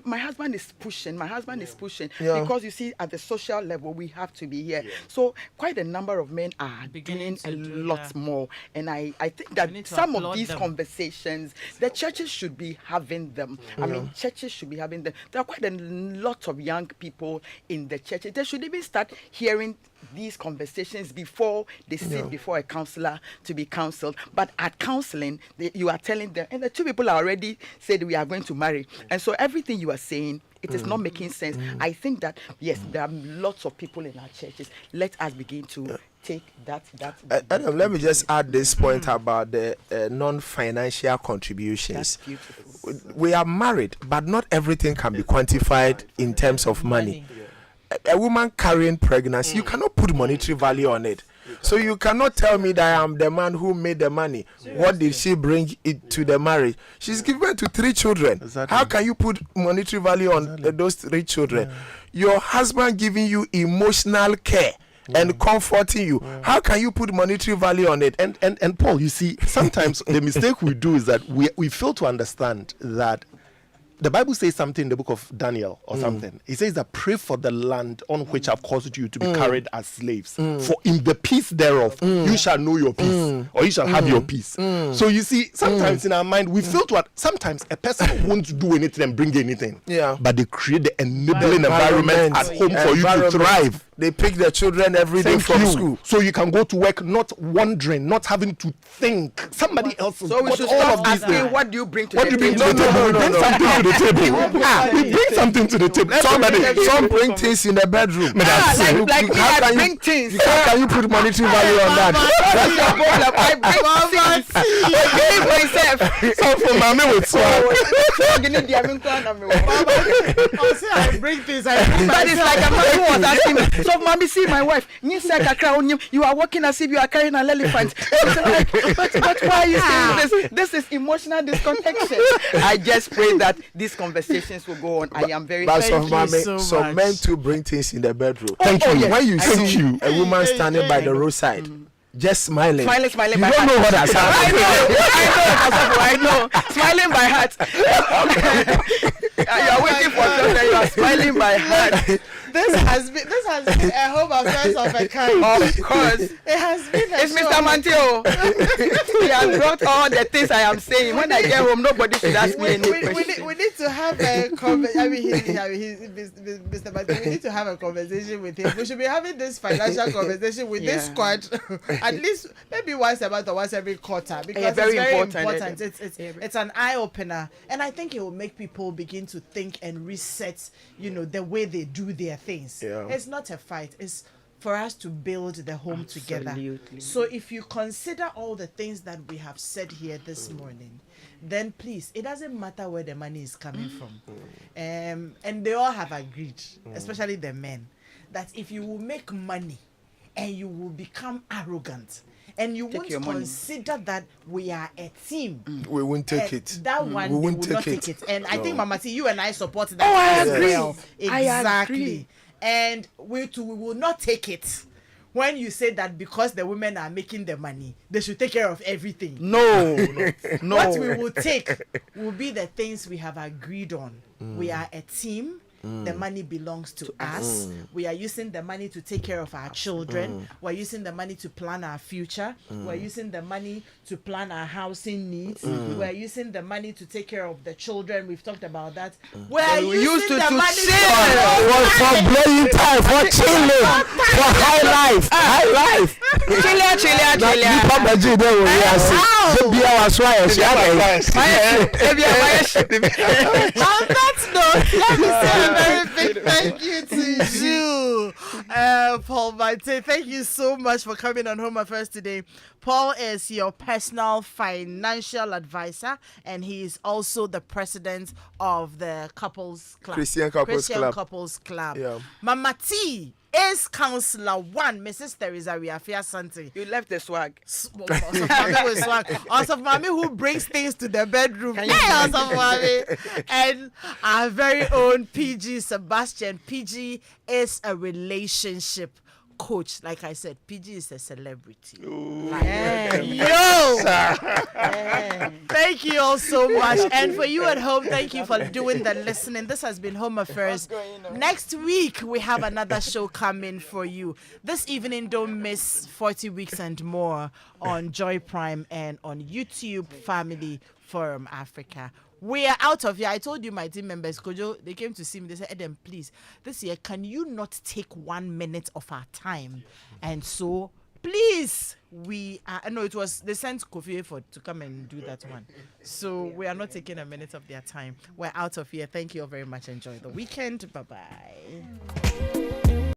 my husband is pushing, Yeah. because you see at the social level we have to be here. So quite a number of men are Beginning doing to a do lot that. more, and I think We that need to some of applaud these them. conversations the churches should be having them. I mean, churches should be having them. There are quite a lot of young people in the churches. They should even start hearing these conversations before they sit before a counselor to be counseled. But at counseling, you are telling them, and the two people are already said we are going to marry, and so everything you are saying, it is not making sense. I think that yes, there are lots of people in our churches. Let us begin to take that. Adam, let me just add this point about the non-financial contributions. That's beautiful. We are married, but not everything can be quantified in terms of money. A woman carrying pregnancy, you cannot put monetary value on it. So you cannot tell me that I am the man who made the money. What did she bring it to the marriage? She's given to 3 children. Exactly. How can you put monetary value on those 3 children? Your husband giving you emotional care and comforting you. How can you put monetary value on it? And Paul, you see, sometimes the mistake we do is that we fail to understand that the Bible says something in the book of Daniel or something. It says that pray for the land on which I've caused you to be carried as slaves. For in the peace thereof, you shall know your peace, or you shall have your peace. So you see, sometimes in our mind, we feel to sometimes a person won't do anything and bring anything. Yeah. But they create the enabling environment at home for you to thrive. They pick their children every day from school. So you can go to work not wondering, not having to think. Somebody else has So we got should all stop of these asking, things. what do you bring to What the do you bring table? to the table? We bring something to the table. We bring something to the table. Some bring things in the bedroom. Like How can bring you, things. how can you put monetary value on that? So for mommy with swag. I bring things. I bring That is myself. like a man who was asking me. So, mommy, see my wife. You are walking as if you are carrying an elephant. But why are you saying this? This is emotional disconnection. I just pray that these conversations will go on. I am very But happy. some men too bring things in the bedroom. Thank you. When you Thank see you. a woman standing by the roadside, just smiling. Smiling You by don't heart. know what has happened. I know. Smiling by heart. You are waiting for something. You are smiling by heart. This has been a home affairs of a kind. Of course. It has been. It's Mr. Mantio. He has brought all the things I am saying. When I get home, nobody should ask me any question. We need to have a conversation. I mean, Mr. Mantio, we need to have a conversation with him. We should be having this financial conversation with this squad at least maybe once a month or once every quarter, because very it's very important. It's an eye opener, and I think it will make people begin to think and reset, the way they do their things. Yeah. It's not a fight. It's for us to build the home together. Absolutely. So if you consider all the things that we have said here this morning, then please, it doesn't matter where the money is coming from. And they all have agreed, especially the men, that if you will make money and you will become arrogant and you Take won't your money. consider that we are a team, We won't take it. that one We they won't will not take take it. it. And I think Mama T, you and I support that. Oh, I as agree. well. I Exactly. agree. And we too, we will not take it when you say that because the women are making the money, they should take care of everything. No. What we will take will be the things we have agreed on. We are a team. The money belongs to us. We are using the money to take care of our children. We're using the money to plan our future. We're using the money to plan our housing needs. We're using the money to take care of the children. We've talked about that. We're we using used to the money For playing time, for chilling, for high life. On that note, let me say a very big thank you to you, Paul Mate. Thank you so much for coming on Home Affairs today. Paul is your personal financial advisor, and he is also the president of the Couples Club. Christian Couples Club. Yeah. Mama T is Councillor 1, Mrs. Teresa Riafia Santi. You left the swag. Also, Mommy who brings things to the bedroom. Yeah, also Mommy. And our very own PG Sebastian. PG is a relationship coach, like I said, PG is a celebrity. Thank you all so much. And for you at home, thank you for doing the listening. This has been Home Affairs. Next week, we have another show coming for you. This evening, don't miss 40 Weeks and More on Joy Prime and on YouTube Family Forum Africa. We are out of here. I told you my team members, Kojo, they came to see me. They said, Edem, please, this year, can you not take 1 minute of our time? And so, please, we are, no, it was, they sent Kofi to come and do that one. So we are not taking a minute of their time. We're out of here. Thank you all very much. Enjoy the weekend. Bye-bye.